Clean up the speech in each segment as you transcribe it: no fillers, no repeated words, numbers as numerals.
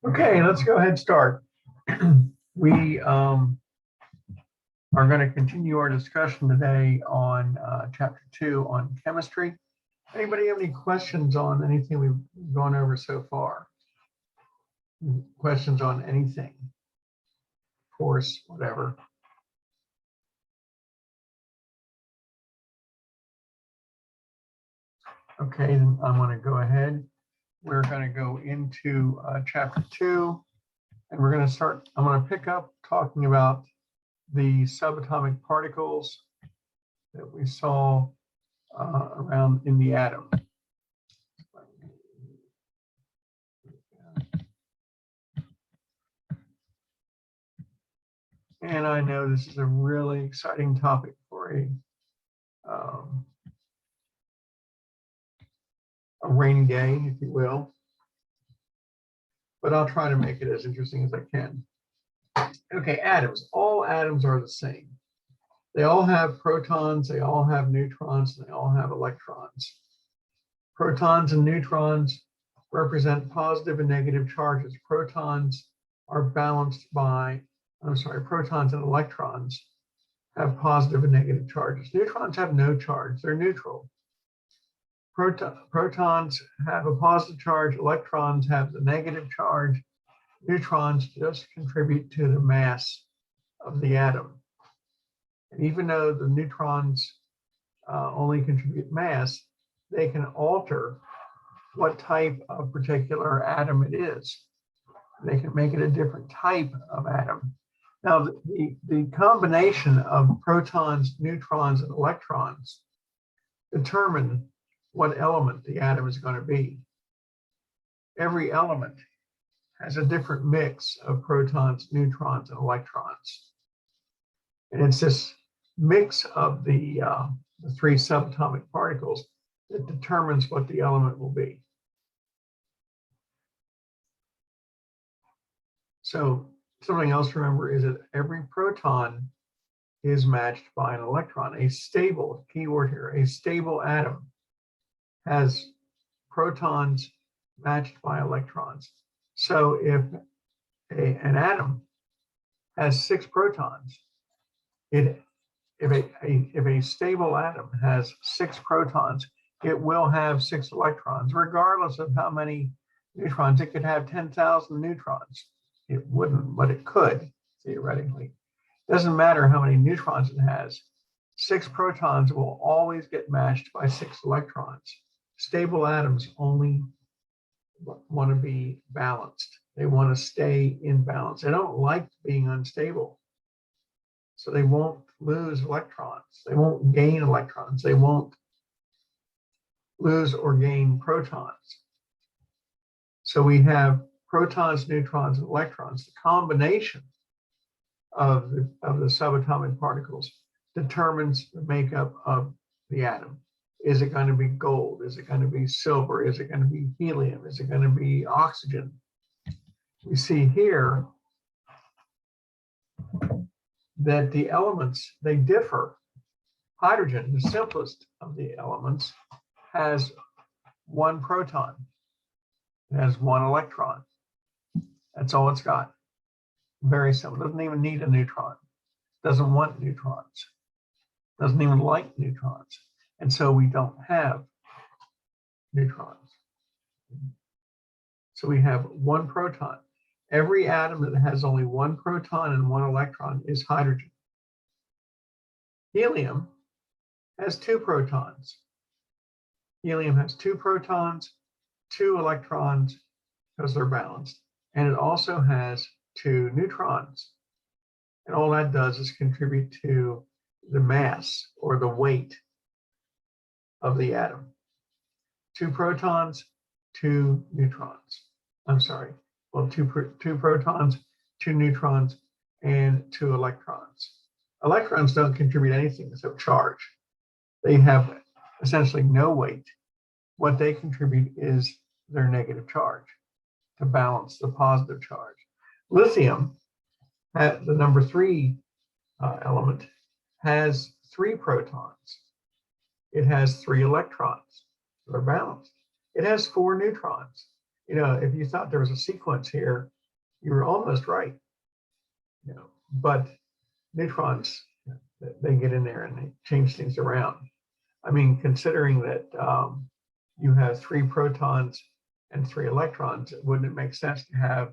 Okay, let's go ahead and start. We are going to continue our discussion today on chapter 2 on chemistry. Anybody have any questions on anything we've gone over so far? Questions on anything? Course, whatever. Okay, then I'm going to go ahead. We're going to go into chapter 2, and we're going to start. I'm going to pick up talking about the subatomic particles that we saw around in the atom. And I know this is a really exciting topic for a rainy day, if you will. But I'll try to make it as interesting as I can. Okay, atoms. All atoms are the same. They all have protons, they all have neutrons, and they all have electrons. Protons and neutrons represent positive and negative charges. Protons are balanced by, protons and electrons have positive and negative charges. Neutrons have no charge, they're neutral. Protons have a positive charge, electrons have the negative charge. Neutrons just contribute to the mass of the atom. And even though the neutrons only contribute mass, they can alter what type of particular atom it is. They can make it a different type of atom. Now, the combination of protons, neutrons, and electrons determine what element the atom is going to be. Every element has a different mix of protons, neutrons, and electrons. And it's this mix of the three subatomic particles that determines what the element will be. So something else to remember is that every proton is matched by an electron. A stable, keyword here, a stable atom has protons matched by electrons. So if an atom has 6 protons, if a stable atom has 6 protons, it will have 6 electrons, regardless of how many neutrons. It could have 10,000 neutrons. It wouldn't, but it could, theoretically. Doesn't matter how many neutrons it has. 6 protons will always get matched by 6 electrons. Stable atoms only want to be balanced. They want to stay in balance. They don't like being unstable. So they won't lose electrons. They won't gain electrons. They won't lose or gain protons. So we have protons, neutrons, and electrons. The combination of the subatomic particles determines the makeup of the atom. Is it going to be gold? Is it going to be silver? Is it going to be helium? Is it going to be oxygen? We see here that the elements, they differ. Hydrogen, the simplest of the elements, has 1 proton. It has 1 electron. That's all it's got. Very simple. Doesn't even need a neutron. Doesn't want neutrons. Doesn't even like neutrons. And so we don't have neutrons. So we have 1 proton. Every atom that has only 1 proton and 1 electron is hydrogen. Helium has 2 protons. Helium has 2 protons, 2 electrons, because they're balanced. And it also has 2 neutrons. And all that does is contribute to the mass or the weight of the atom. 2 protons, 2 neutrons. I'm sorry. Well, two protons, 2 neutrons, and 2 electrons. Electrons don't contribute anything except charge. They have essentially no weight. What they contribute is their negative charge to balance the positive charge. Lithium, the number 3 element, has 3 protons. It has 3 electrons. They're balanced. It has 4 neutrons. You know, if you thought there was a sequence here, you were almost right. You know, but neutrons, they get in there and they change things around. I mean, considering that you have 3 protons and 3 electrons, wouldn't it make sense to have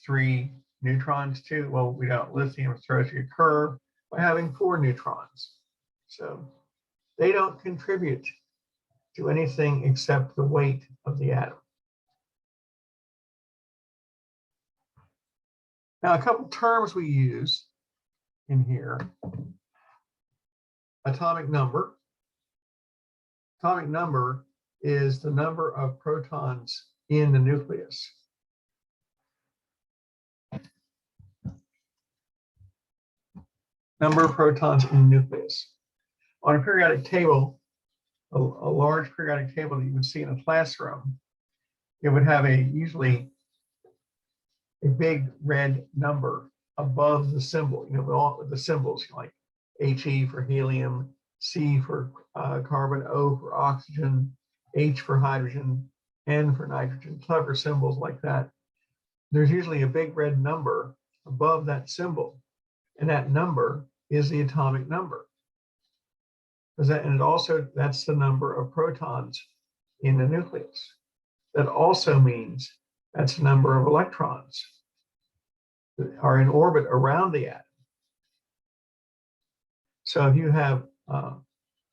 3 neutrons too? Well, we don't. Lithium throws you a curve by having 4 neutrons. So they don't contribute to anything except the weight of the atom. Now, a couple terms we use in here. Atomic number. Atomic number is the number of protons in the nucleus. Number of protons in the nucleus. On a periodic table, a large periodic table that you would see in a classroom, it would have usually a big red number above the symbol, you know, with all the symbols like He for helium, C for carbon, O for oxygen, H for hydrogen, N for nitrogen, clever symbols like that, there's usually a big red number above that symbol. And that number is the atomic number. And it also, that's the number of protons in the nucleus. That also means that's the number of electrons that are in orbit around the atom. So if you have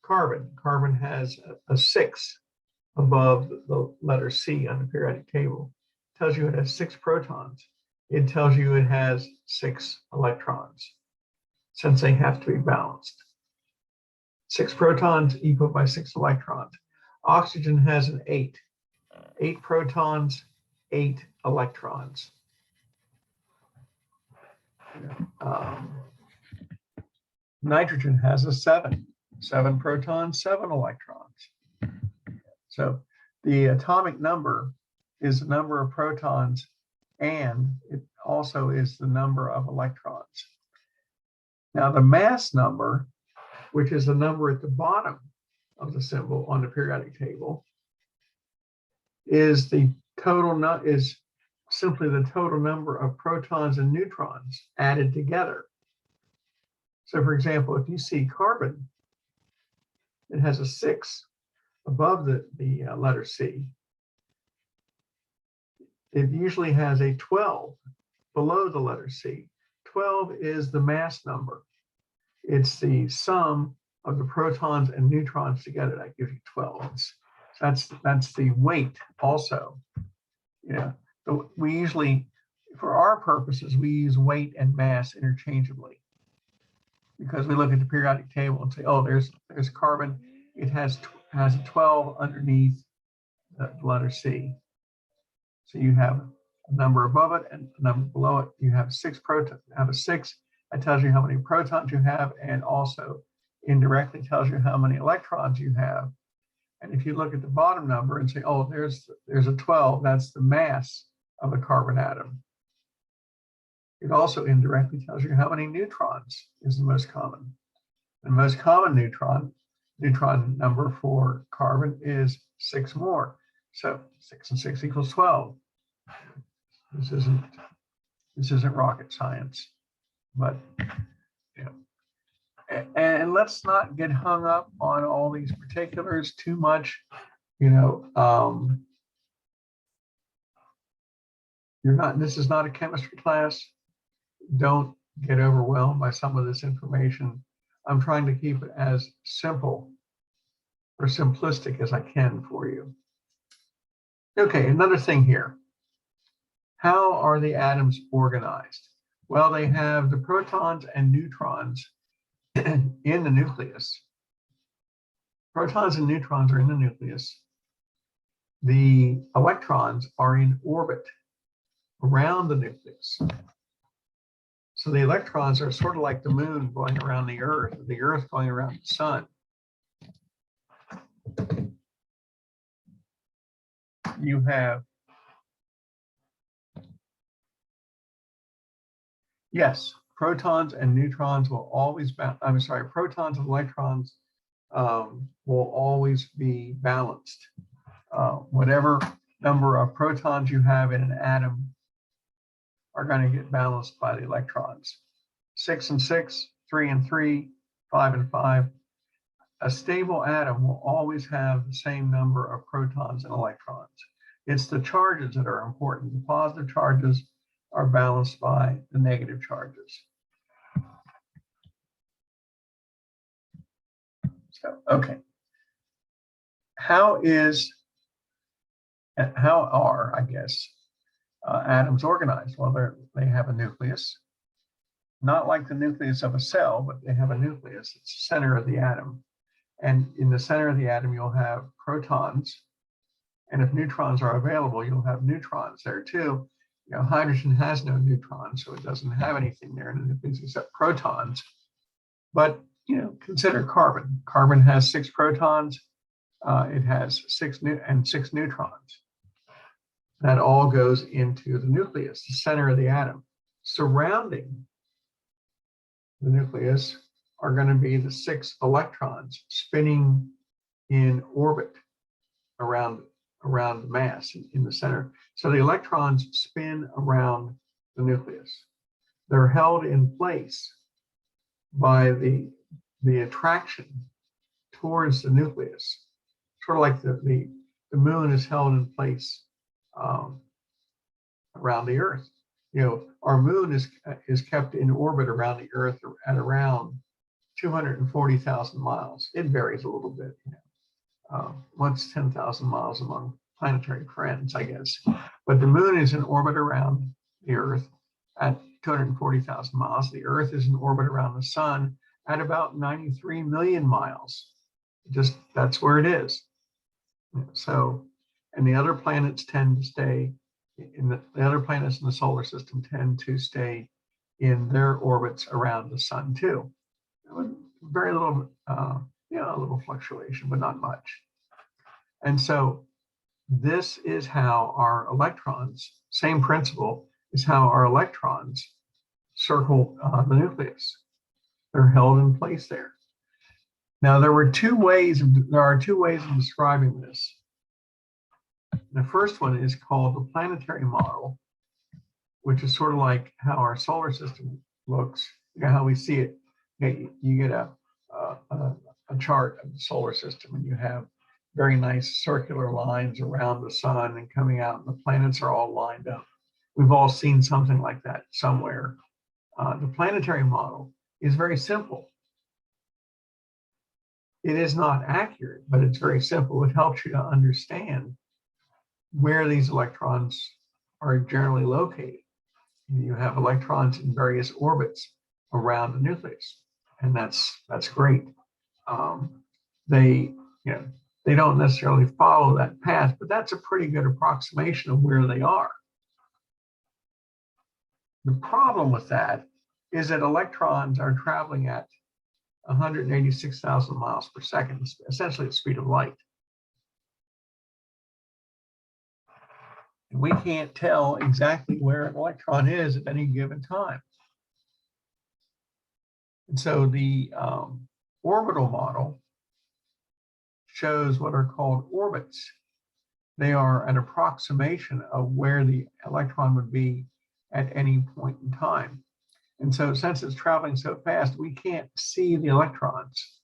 carbon has a 6 above the letter C on the periodic table. It tells you it has 6 protons. It tells you it has 6 electrons, since they have to be balanced. 6 protons equal by 6 electrons. Oxygen has an 8. 8 protons, 8 electrons. Nitrogen has a 7. 7 protons, 7 electrons. So the atomic number is the number of protons, and it also is the number of electrons. Now the mass number, which is the number at the bottom of the symbol on the periodic table, is the total, is simply the total number of protons and neutrons added together. So for example, if you see carbon, it has a 6 above the letter C. It usually has a 12 below the letter C. 12 is the mass number. It's the sum of the protons and neutrons together that gives you 12. That's the weight also. Yeah. So we usually, for our purposes, we use weight and mass interchangeably, because we look at the periodic table and say, oh, there's carbon. It has a 12 underneath the letter C. So you have a number above it and a number below it. You have 6 protons. Have a 6. That tells you how many protons you have, and also indirectly tells you how many electrons you have. And if you look at the bottom number and say, oh, there's a 12, that's the mass of a carbon atom. It also indirectly tells you how many neutrons is the most common. The most common neutron number for carbon is 6 more. So 6 and 6 equals 12. This isn't rocket science, but and let's not get hung up on all these particulars too much. This is not a chemistry class. Don't get overwhelmed by some of this information. I'm trying to keep it as simple or simplistic as I can for you. Okay, another thing here. How are the atoms organized? Well, they have the protons and neutrons in the nucleus. Protons and neutrons are in the nucleus. The electrons are in orbit around the nucleus. So the electrons are sort of like the moon going around the Earth going around the sun. You have, yes, protons and neutrons will always, protons and electrons will always be balanced. Whatever number of protons you have in an atom are going to get balanced by the electrons. 6 and 6, 3 and 3, 5 and 5. A stable atom will always have the same number of protons and electrons. It's the charges that are important. The positive charges are balanced by the negative charges. So, okay. How are, I guess, atoms organized? Well, they have a nucleus, not like the nucleus of a cell, but they have a nucleus. It's the center of the atom. And in the center of the atom, you'll have protons. And if neutrons are available, you'll have neutrons there too. Hydrogen has no neutrons, so it doesn't have anything there in the nucleus except protons. But, consider carbon. Carbon has 6 protons. It has 6 neutrons. That all goes into the nucleus, the center of the atom. Surrounding the nucleus are going to be the 6 electrons spinning in orbit around around the mass in the center. So the electrons spin around the nucleus. They're held in place by the attraction towards the nucleus, sort of like the moon is held in place around the Earth. You know, our moon is kept in orbit around the Earth at around 240,000 miles. It varies a little bit. You know, what's 10,000 miles among planetary friends, I guess. But the moon is in orbit around the Earth at 240,000 miles. The Earth is in orbit around the sun at about 93 million miles. Just that's where it is. So, and the other planets tend to stay in the other planets in the solar system tend to stay in their orbits around the sun too. Very little, you know, a little fluctuation, but not much. And so this is how our electrons, same principle, is how our electrons circle the nucleus. They're held in place there. Now there are two ways of describing this. The first one is called the planetary model, which is sort of like how our solar system looks, you know, how we see it. You get a chart of the solar system, and you have very nice circular lines around the sun and coming out, and the planets are all lined up. We've all seen something like that somewhere. The planetary model is very simple. It is not accurate, but it's very simple. It helps you to understand where these electrons are generally located. You have electrons in various orbits around the nucleus, and that's great. They don't necessarily follow that path, but that's a pretty good approximation of where they are. The problem with that is that electrons are traveling at 186,000 miles per second, essentially the speed of light. And we can't tell exactly where an electron is at any given time. And so the orbital model shows what are called orbits. They are an approximation of where the electron would be at any point in time. And so since it's traveling so fast, we can't see the electrons.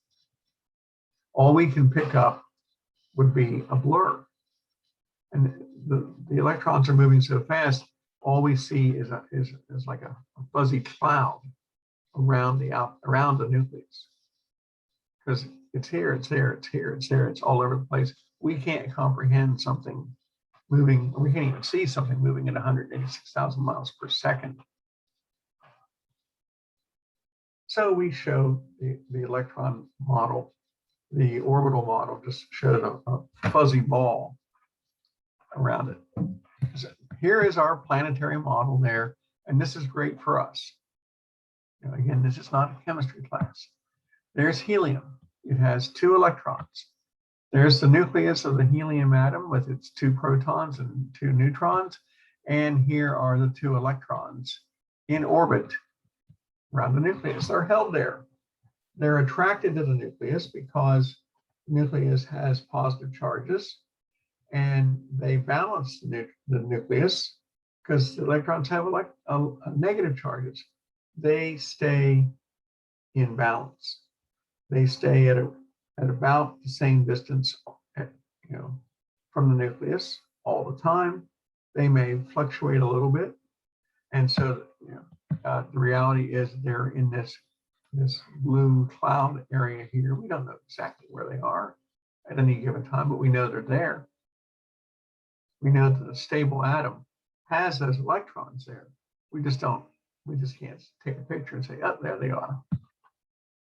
All we can pick up would be a blur. And the electrons are moving so fast, all we see is like a fuzzy cloud around the nucleus. Because it's here, it's there, it's here, it's there, it's all over the place. We can't comprehend something moving, or we can't even see something moving at 186,000 miles per second. So we show the electron model, the orbital model just showed a fuzzy ball around it. So here is our planetary model there, and this is great for us. You know, again, this is not a chemistry class. There's helium. It has 2 electrons. There's the nucleus of the helium atom with its 2 protons and 2 neutrons. And here are the 2 electrons in orbit around the nucleus. They're held there. They're attracted to the nucleus because the nucleus has positive charges, and they balance the nucleus because the electrons have negative charges. They stay in balance. They stay at about the same distance, from the nucleus all the time. They may fluctuate a little bit, and so the reality is they're in this blue cloud area here. We don't know exactly where they are at any given time, but we know they're there. We know that the stable atom has those electrons there. We just can't take a picture and say, oh, there they are.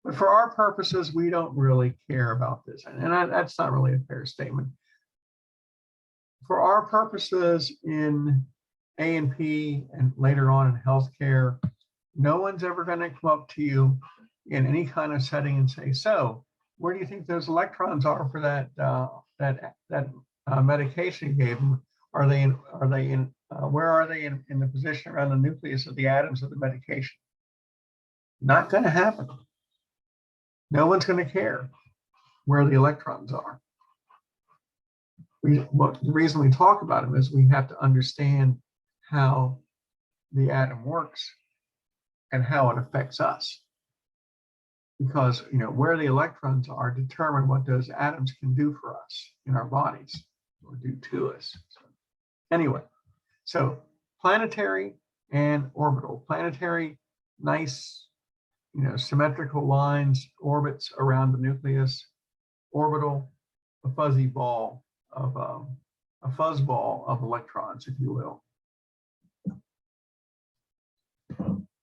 But for our purposes, we don't really care about this. And that's not really a fair statement. For our purposes in A&P and later on in healthcare, no one's ever going to come up to you in any kind of setting and say, so where do you think those electrons are for that medication you gave them? Where are they in the position around the nucleus of the atoms of the medication? Not going to happen. No one's going to care where the electrons are. the reason we talk about them is we have to understand how the atom works and how it affects us. Because where the electrons are determine what those atoms can do for us in our bodies or do to us. Anyway, so planetary and orbital. Planetary, nice, symmetrical lines, orbits around the nucleus. Orbital, a fuzzy ball of a fuzzball of electrons, if you will.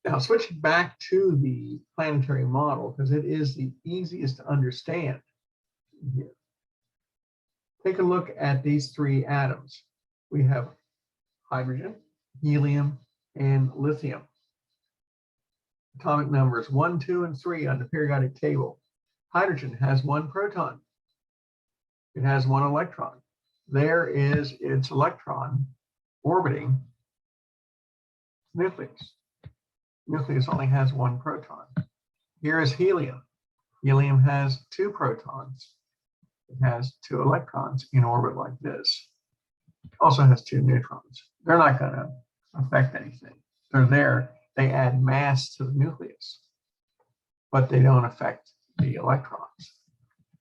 Now, switching back to the planetary model, because it is the easiest to understand here. Take a look at these three atoms. We have hydrogen, helium, and lithium. Atomic numbers 1, 2, and 3 on the periodic table. Hydrogen has 1 proton. It has 1 electron. There is its electron orbiting nucleus. Nucleus only has 1 proton. Here is helium. Helium has 2 protons. It has 2 electrons in orbit like this. It also has 2 neutrons. They're not going to affect anything. They're there. They add mass to the nucleus, but they don't affect the electrons.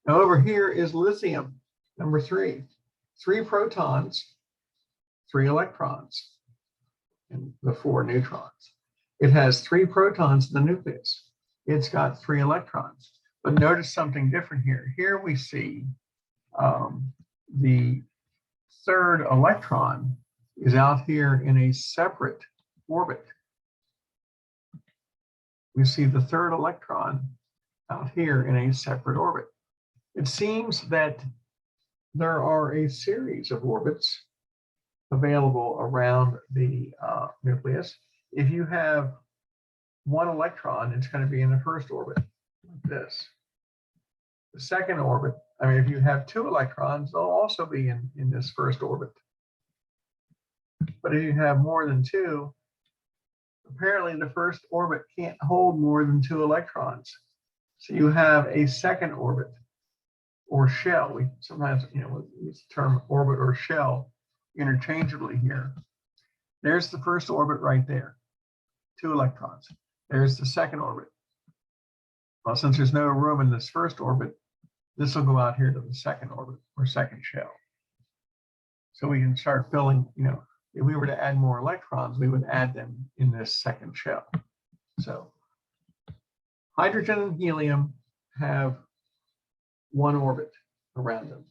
Now over here is lithium, number 3. 3 protons, 3 electrons, and the 4 neutrons. It has 3 protons in the nucleus. It's got 3 electrons. But notice something different here. Here we see the 3rd electron is out here in a separate orbit. We see the 3rd electron out here in a separate orbit. It seems that there are a series of orbits available around the nucleus. If you have 1 electron, it's going to be in the 1st orbit, like this. The 2nd orbit, if you have 2 electrons, they'll also be in this 1st orbit. But if you have more than 2, apparently the 1st orbit can't hold more than 2 electrons. So you have a 2nd orbit or shell. We sometimes, we use the term orbit or shell interchangeably here. There's the 1st orbit right there, 2 electrons. There's the 2nd orbit. Well, since there's no room in this 1st orbit, this will go out here to the 2nd orbit or 2nd shell. So we can start filling, if we were to add more electrons, we would add them in this 2nd shell. So hydrogen and helium have 1 orbit around them.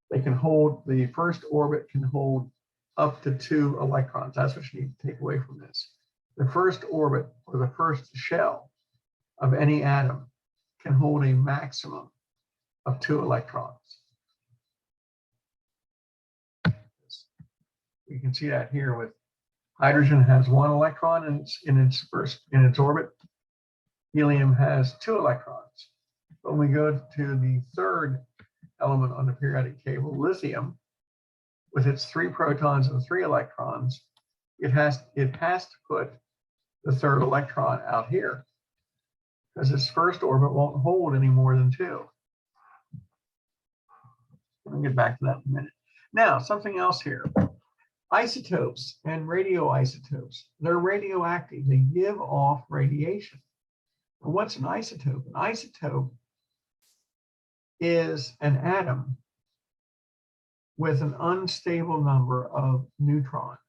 They can hold, the 1st orbit can hold up to 2 electrons. That's what you need to take away from this. The 1st orbit or the 1st shell of any atom can hold a maximum of 2 electrons. You can see that here with hydrogen has 1 electron in its orbit. Helium has 2 electrons. When we go to the 3rd element on the periodic table, lithium, with its 3 protons and 3 electrons, it has to put the 3rd electron out here because its 1st orbit won't hold any more than 2. I'll get back to that in a minute. Now, something else here. Isotopes and radioisotopes, they're radioactive. They give off radiation. Well, what's an isotope? An isotope is an atom with an unstable number of neutrons.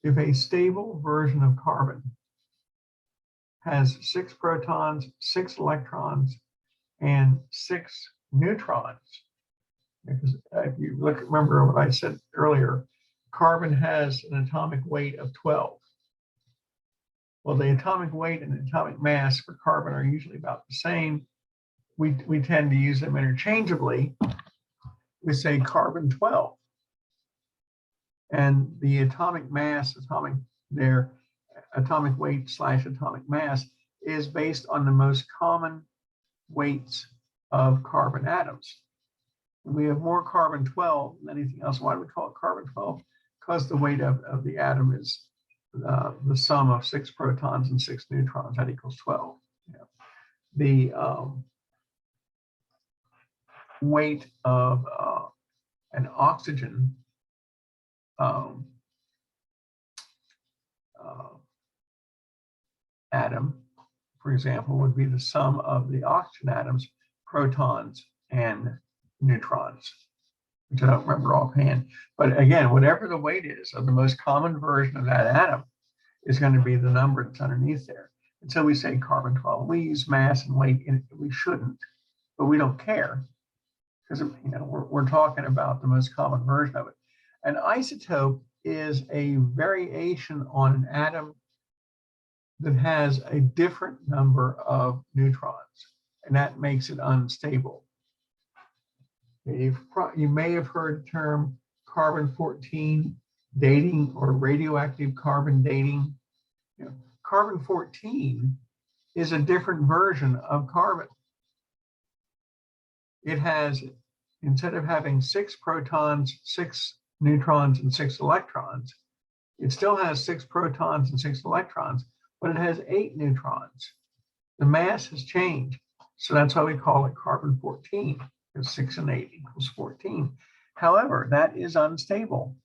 If a stable version of carbon has 6 protons, 6 electrons, and 6 neutrons, because if you remember what I said earlier, carbon has an atomic weight of 12. Well, the atomic weight and the atomic mass for carbon are usually about the same. We tend to use them interchangeably. We say carbon 12. And the atomic mass, their atomic weight / atomic mass is based on the most common weights of carbon atoms. We have more carbon 12 than anything else. Why do we call it carbon 12? Because the weight of the atom is the sum of 6 protons and 6 neutrons. That equals 12. Yeah. weight of an oxygen atom, for example, would be the sum of the oxygen atoms, protons, and neutrons, which I don't remember offhand. But again, whatever the weight is of the most common version of that atom is going to be the number that's underneath there. And so we say carbon-12. We use mass and weight, and we shouldn't, but we don't care because we're talking about the most common version of it. An isotope is a variation on an atom that has a different number of neutrons, and that makes it unstable. You may have heard the term carbon-14 dating or radioactive carbon dating. Carbon-14 is a different version of carbon. It has, instead of having 6 protons, 6 neutrons, and 6 electrons, it still has 6 protons and 6 electrons, but it has 8 neutrons. The mass has changed. So that's why we call it carbon-14, because 6 and 8 equals 14. However, that is unstable.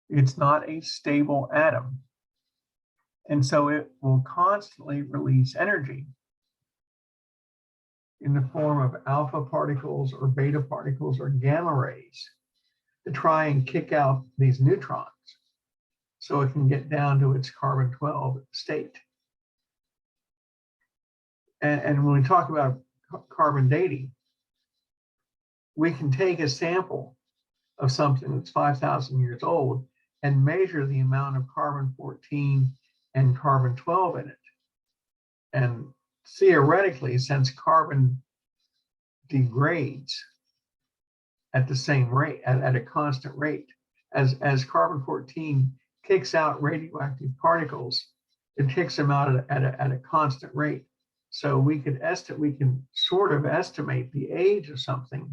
It's not a stable atom. And so it will constantly release energy in the form of alpha particles or beta particles or gamma rays to try and kick out these neutrons so it can get down to its carbon-12 state. And when we talk about carbon dating, we can take a sample of something that's 5,000 years old and measure the amount of carbon-14 and carbon-12 in it. And theoretically, since carbon degrades at the same rate, at a constant rate, as carbon-14 kicks out radioactive particles, it kicks them out at a constant rate. So we can sort of estimate the age of something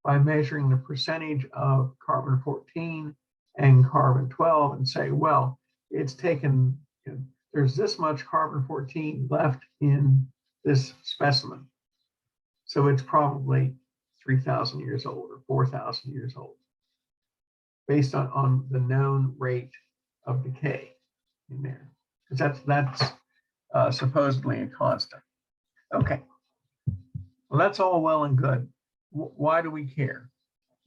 by measuring the percentage of carbon-14 and carbon-12 and say, well, it's taken, there's this much carbon-14 left in this specimen. So it's probably 3,000 years old or 4,000 years old, based on the known rate of decay in there. Because that's supposedly a constant. Okay, well, that's all well and good. Why do we care?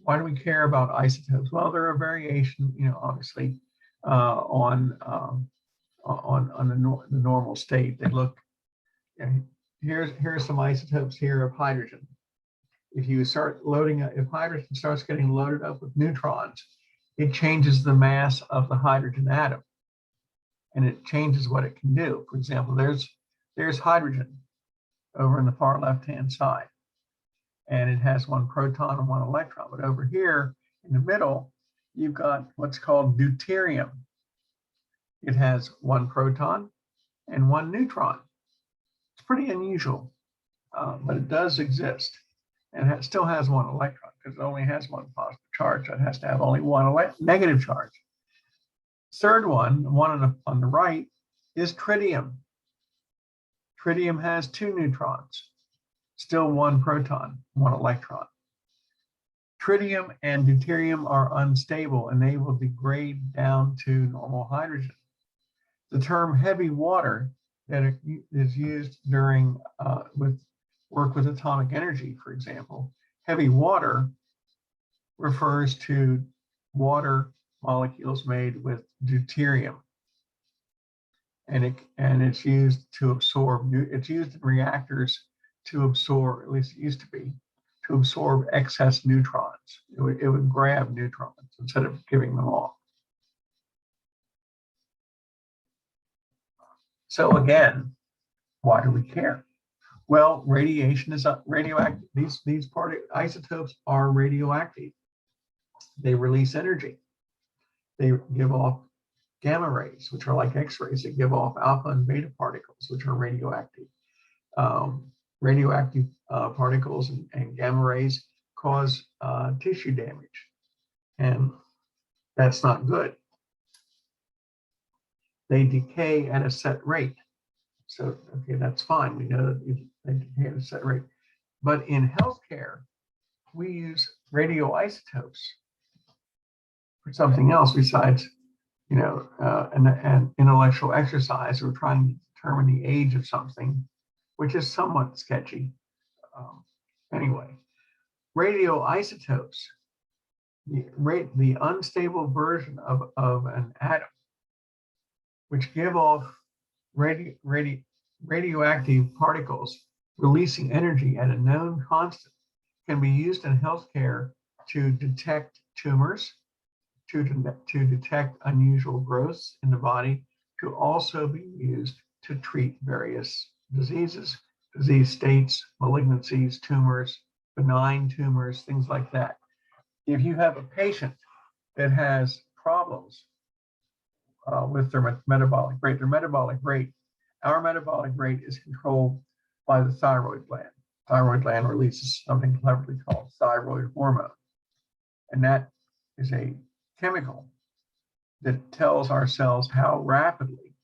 Why do we care about isotopes? Well, they're a variation, obviously, on the normal state. They look, here's some isotopes here of hydrogen. If you start if hydrogen starts getting loaded up with neutrons, it changes the mass of the hydrogen atom, and it changes what it can do. For example, there's hydrogen over in the far left-hand side, and it has 1 proton and 1 electron. But over here in the middle, you've got what's called deuterium. It has 1 proton and 1 neutron. It's pretty unusual, but it does exist. And it still has 1 electron because it only has 1 positive charge. So it has to have only 1 negative charge. Third one, the one on the right, is tritium. Tritium has 2 neutrons, still 1 proton, 1 electron. Tritium and deuterium are unstable and they will degrade down to normal hydrogen. The term heavy water that is used during work with atomic energy, for example, heavy water refers to water molecules made with deuterium. And it's used to absorb, it's used in reactors to absorb, at least it used to be, to absorb excess neutrons. It would grab neutrons instead of giving them off. So again, why do we care? Well, radiation is radioactive. These isotopes are radioactive. They release energy. They give off gamma rays, which are like X-rays that give off alpha and beta particles, which are radioactive. Radioactive particles and gamma rays cause tissue damage, and that's not good. They decay at a set rate. So, okay, that's fine. We know that they decay at a set rate. But in healthcare, we use radioisotopes for something else besides, an intellectual exercise. We're trying to determine the age of something, which is somewhat sketchy. Anyway, radioisotopes, the unstable version of an atom, which give off radioactive particles releasing energy at a known constant, can be used in healthcare to detect tumors, to detect unusual growths in the body, to also be used to treat various diseases, disease states, malignancies, tumors, benign tumors, things like that. If you have a patient that has problems with their metabolic rate, our metabolic rate is controlled by the thyroid gland. Thyroid gland releases something cleverly called thyroid hormone. And that is a chemical that tells our cells how rapidly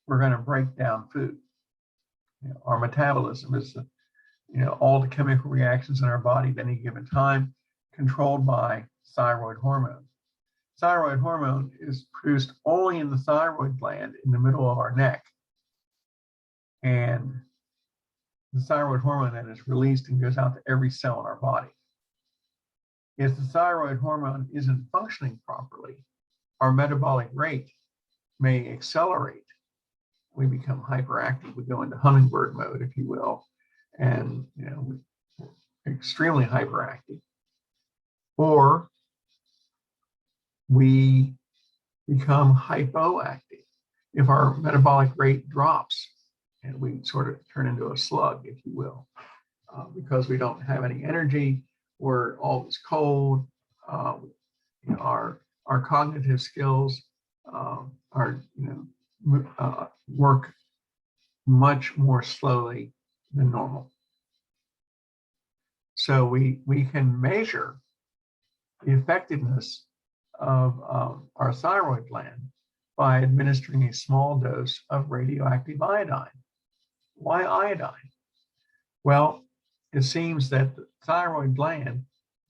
we're going to break down food. Our metabolism is all the chemical reactions in our body at any given time, controlled by thyroid hormone. Thyroid hormone is produced only in the thyroid gland in the middle of our neck. And the thyroid hormone then is released and goes out to every cell in our body. If the thyroid hormone isn't functioning properly, our metabolic rate may accelerate. We become hyperactive. We go into hummingbird mode, if you will, and we're extremely hyperactive. Or we become hypoactive if our metabolic rate drops, and we sort of turn into a slug, if you will, because we don't have any energy. We're always cold. Our cognitive skills work much more slowly than normal. So we can measure the effectiveness of our thyroid gland by administering a small dose of radioactive iodine. Why iodine? Well, it seems that the thyroid gland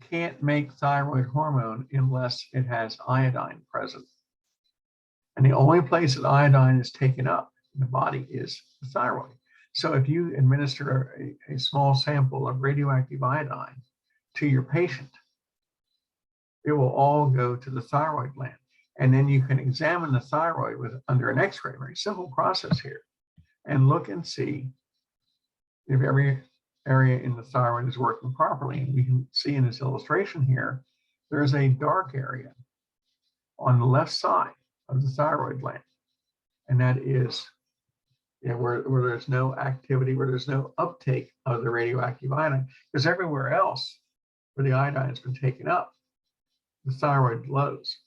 can't make thyroid hormone unless it has iodine present. And the only place that iodine is taken up in the body is the thyroid. So if you administer a small sample of radioactive iodine to your patient, it will all go to the thyroid gland. And then you can examine the thyroid under an X-ray, very simple process here, and look and see if every area in the thyroid is working properly. And we can see in this illustration here, there's a dark area on the left side of the thyroid gland. And that is where there's no activity, where there's no uptake of the radioactive iodine, because everywhere else where the iodine has been taken up, the thyroid glows.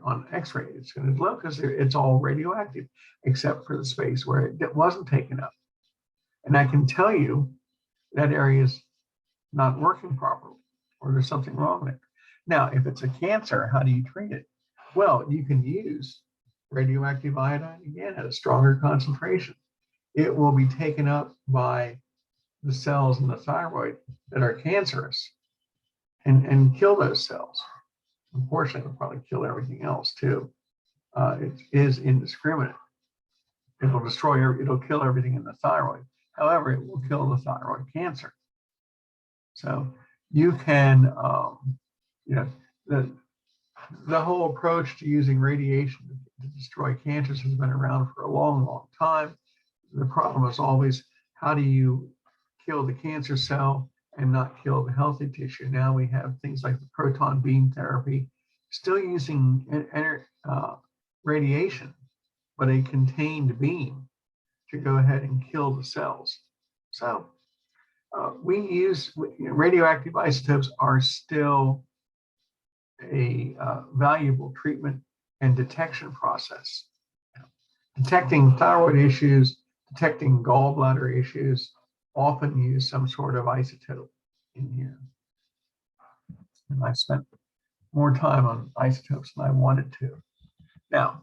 On X-ray, it's going to glow because it's all radioactive, except for the space where it wasn't taken up. And I can tell you that area is not working properly, or there's something wrong there. Now, if it's a cancer, how do you treat it? Well, you can use radioactive iodine again at a stronger concentration. It will be taken up by the cells in the thyroid that are cancerous and kill those cells. Unfortunately, it'll probably kill everything else too. It is indiscriminate. It'll kill everything in the thyroid. However, it will kill the thyroid cancer. So you can, the whole approach to using radiation to destroy cancers has been around for a long, long time. The problem is always, how do you kill the cancer cell and not kill the healthy tissue? Now we have things like the proton beam therapy, still using radiation, but a contained beam to go ahead and kill the cells. So we use radioactive isotopes are still a valuable treatment and detection process. Detecting thyroid issues, detecting gallbladder issues, often use some sort of isotope in here. And I spent more time on isotopes than I wanted to. Now,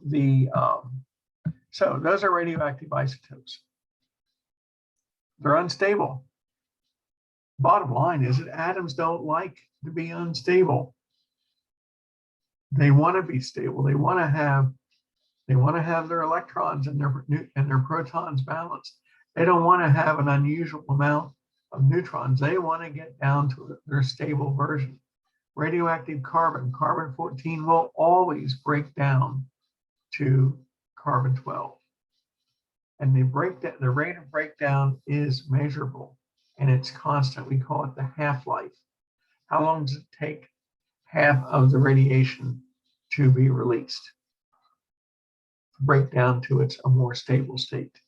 so those are radioactive isotopes. They're unstable. bottom line is that atoms don't like to be unstable. They want to be stable. They want to have their electrons and their protons balanced. They don't want to have an unusual amount of neutrons. They want to get down to their stable version. Radioactive carbon-14 will always break down to carbon-12. And the rate of breakdown is measurable and it's constant. We call it the half-life. How long does it take half of the radiation to be released, to break down to a more stable state?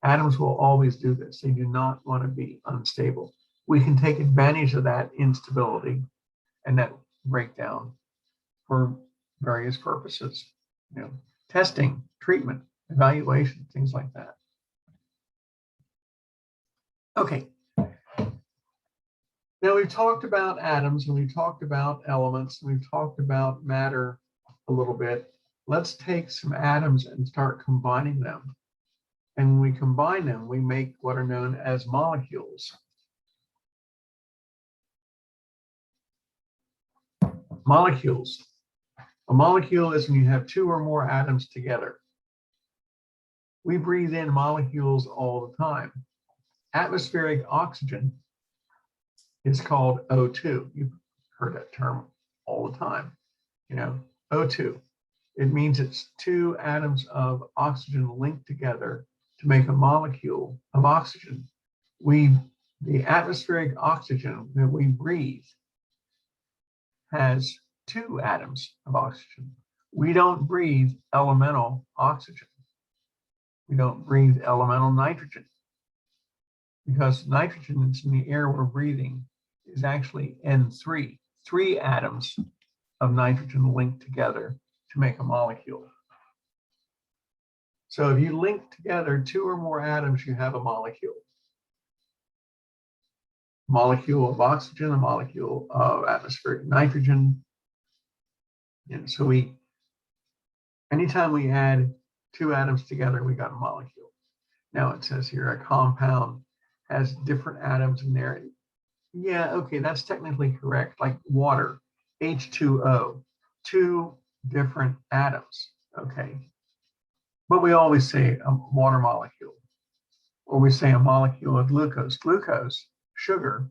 Atoms will always do this. They do not want to be unstable. We can take advantage of that instability and that breakdown for various purposes, testing, treatment, evaluation, things like that. Okay. Now we've talked about atoms and we've talked about elements and we've talked about matter a little bit. Let's take some atoms and start combining them. And when we combine them, we make what are known as molecules. Molecules. A molecule is when you have two or more atoms together. We breathe in molecules all the time. Atmospheric oxygen is called O2. You've heard that term all the time. O2. It means it's two atoms of oxygen linked together to make a molecule of oxygen. The atmospheric oxygen that we breathe has two atoms of oxygen. We don't breathe elemental oxygen. We don't breathe elemental nitrogen, because nitrogen that's in the air we're breathing is actually N3, 3 atoms of nitrogen linked together to make a molecule. So if you link together 2 or more atoms, you have a molecule. Molecule of oxygen, a molecule of atmospheric nitrogen. And so anytime we add 2 atoms together, we got a molecule. Now it says here a compound has different atoms in there. Yeah, okay, that's technically correct. Like water, H2O, 2 different atoms, okay? But we always say a water molecule, or we say a molecule of glucose. Glucose, sugar,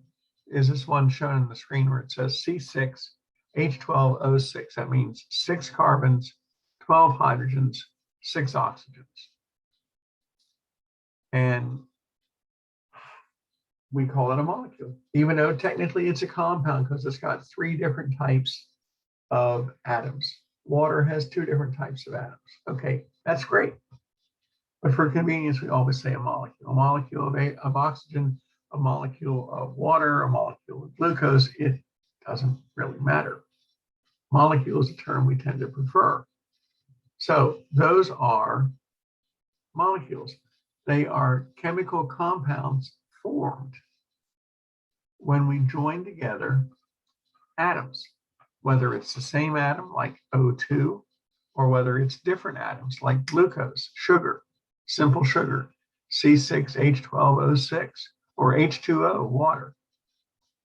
is this one shown on the screen where it says C6H12O6. That means 6 carbons, 12 hydrogens, 6 oxygens. And we call it a molecule, even though technically it's a compound because it's got 3 different types of atoms. Water has 2 different types of atoms. Okay, that's great. But for convenience, we always say a molecule. A molecule of oxygen, a molecule of water, a molecule of glucose. It doesn't really matter. Molecule is a term we tend to prefer. So those are molecules. They are chemical compounds formed when we join together atoms, whether it's the same atom like O2 or whether it's different atoms like glucose, sugar, simple sugar, C6H12O6, or H2O, water.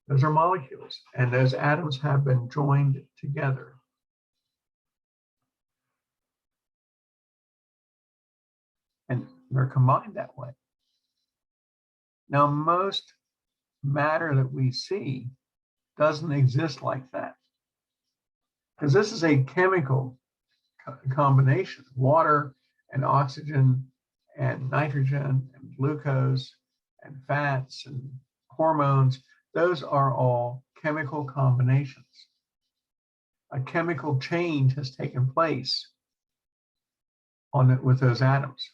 Those are molecules, and those atoms have been joined together. And they're combined that way. Now, most matter that we see doesn't exist like that, because this is a chemical combination. Water and oxygen and nitrogen and glucose and fats and hormones, those are all chemical combinations. A chemical change has taken place with those atoms.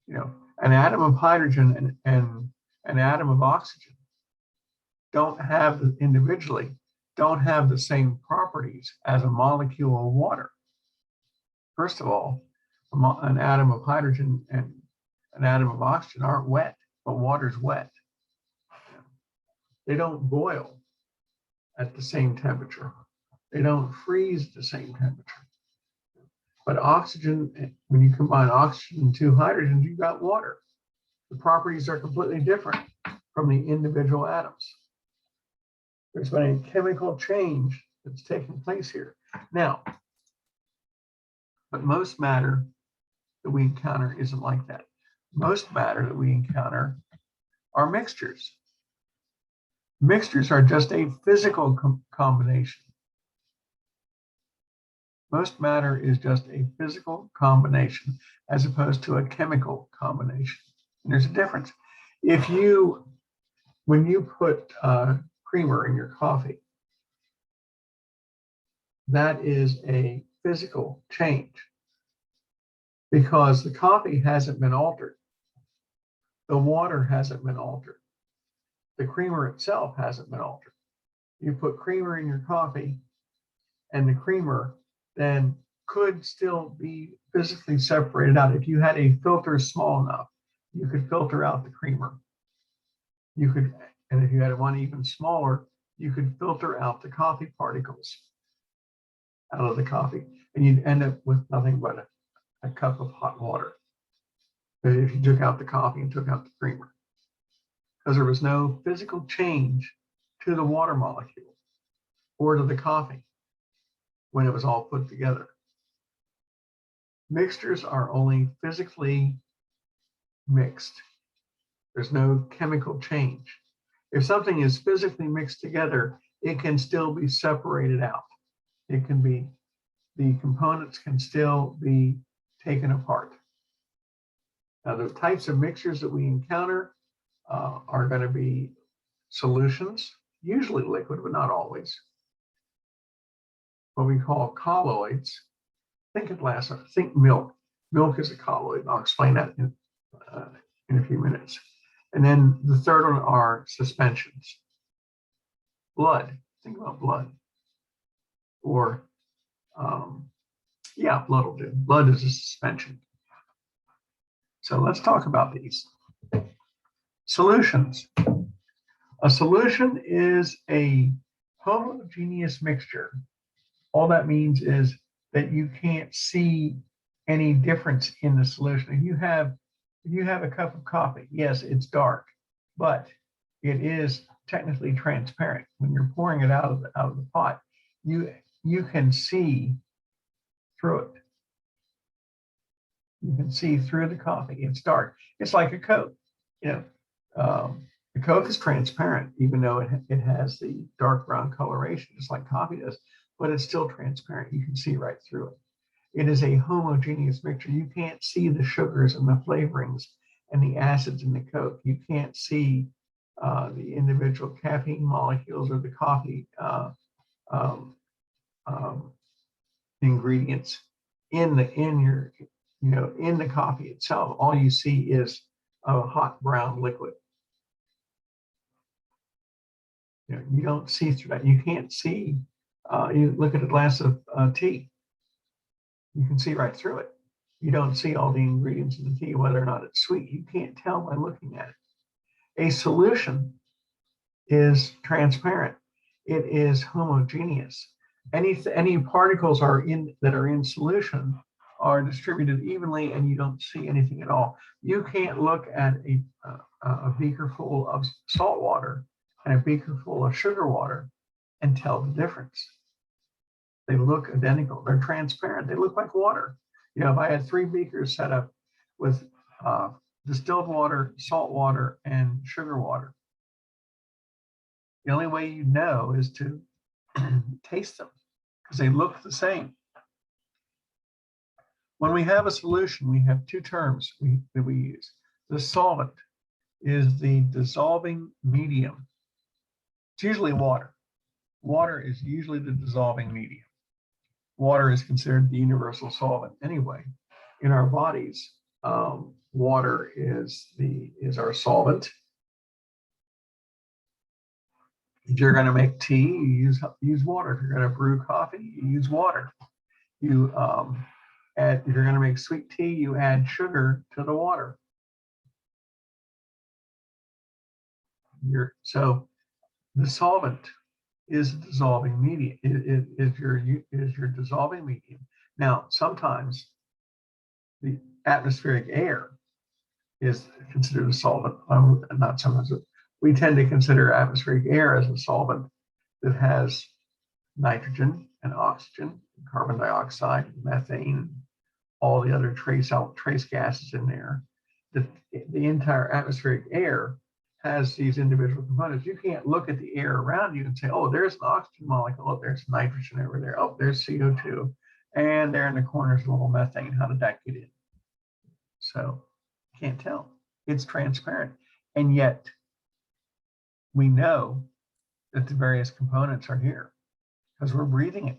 An atom of hydrogen and an atom of oxygen individually don't have the same properties as a molecule of water. First of all, an atom of hydrogen and an atom of oxygen aren't wet, but water's wet. They don't boil at the same temperature. They don't freeze at the same temperature. But oxygen, when you combine oxygen and 2 hydrogens, you've got water. The properties are completely different. from the individual atoms. There's been a chemical change that's taking place here. Now, but most matter that we encounter isn't like that. Most matter that we encounter are mixtures. Mixtures are just a physical combination. Most matter is just a physical combination as opposed to a chemical combination. And there's a difference. When you put creamer in your coffee, that is a physical change because the coffee hasn't been altered. The water hasn't been altered. The creamer itself hasn't been altered. You put creamer in your coffee, and the creamer then could still be physically separated out. If you had a filter small enough, you could filter out the creamer. You could, and if you had one even smaller, you could filter out the coffee particles out of the coffee, and you'd end up with nothing but a cup of hot water. If you took out the coffee and took out the creamer, because there was no physical change to the water molecule or to the coffee when it was all put together. Mixtures are only physically mixed. There's no chemical change. If something is physically mixed together, it can still be separated out. It can be, the components can still be taken apart. Now, the types of mixtures that we encounter are going to be solutions, usually liquid, but not always. What we call colloids. Think milk. Milk is a colloid. I'll explain that in a few minutes. And then the third one are suspensions. Blood. Think about blood. Or, blood will do. Blood is a suspension. So let's talk about these. Solutions. A solution is a homogeneous mixture. All that means is that you can't see any difference in the solution. If you have a cup of coffee, yes, it's dark, but it is technically transparent. When you're pouring it out of the pot, you can see through it. You can see through the coffee. It's dark. It's like a Coke. The Coke is transparent, even though it has the dark brown coloration, just like coffee does, but it's still transparent. You can see right through it. It is a homogeneous mixture. You can't see the sugars and the flavorings and the acids in the Coke. You can't see the individual caffeine molecules or the coffee ingredients in the coffee itself. All you see is a hot brown liquid. You don't see through that. You can't see. You look at a glass of tea. You can see right through it. You don't see all the ingredients in the tea, whether or not it's sweet. You can't tell by looking at it. A solution is transparent. It is homogeneous. Any particles that are in solution are distributed evenly, and you don't see anything at all. You can't look at a beaker full of salt water and a beaker full of sugar water and tell the difference. They look identical. They're transparent. They look like water. If I had 3 beakers set up with distilled water, salt water, and sugar water, the only way you know is to taste them because they look the same. When we have a solution, we have 2 terms that we use. The solvent is the dissolving medium. It's usually water. Water is usually the dissolving medium. Water is considered the universal solvent anyway. In our bodies, water is our solvent. If you're going to make tea, you use water. If you're going to brew coffee, you use water. If you're going to make sweet tea, you add sugar to the water. So the solvent is the dissolving medium. Is your dissolving medium. Now, sometimes the atmospheric air is considered a solvent. Not sometimes. we tend to consider atmospheric air as a solvent that has nitrogen and oxygen, carbon dioxide, methane, all the other trace gases in there. The entire atmospheric air has these individual components. You can't look at the air around you and say, oh, there's an oxygen molecule, oh, there's nitrogen over there, oh, there's CO2, and there in the corner is a little methane. How did that get in? So can't tell. It's transparent. And yet we know that the various components are here because we're breathing it.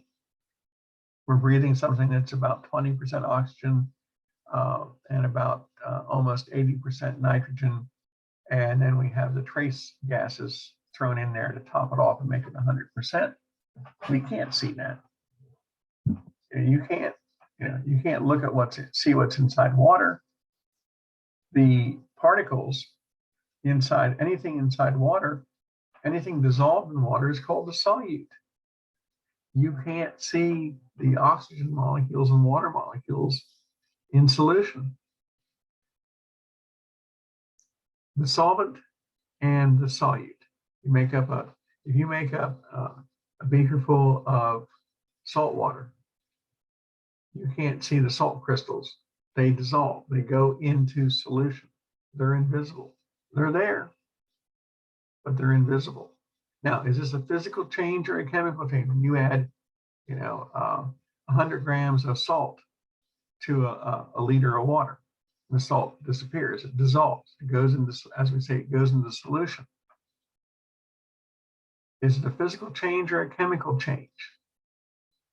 We're breathing something that's about 20% oxygen and about almost 80% nitrogen. And then we have the trace gases thrown in there to top it off and make it 100%. We can't see that. You can't look at see what's inside water. The particles inside, anything inside water, anything dissolved in water is called a solute. You can't see the oxygen molecules and water molecules in solution. The solvent and the solute. If you make up a beaker full of salt water, you can't see the salt crystals. They dissolve. They go into solution. They're invisible. They're there, but they're invisible. Now, is this a physical change or a chemical change? When you add, 100 grams of salt to a liter of water, the salt disappears. It dissolves. It goes into, as we say, it goes into solution. Is it a physical change or a chemical change?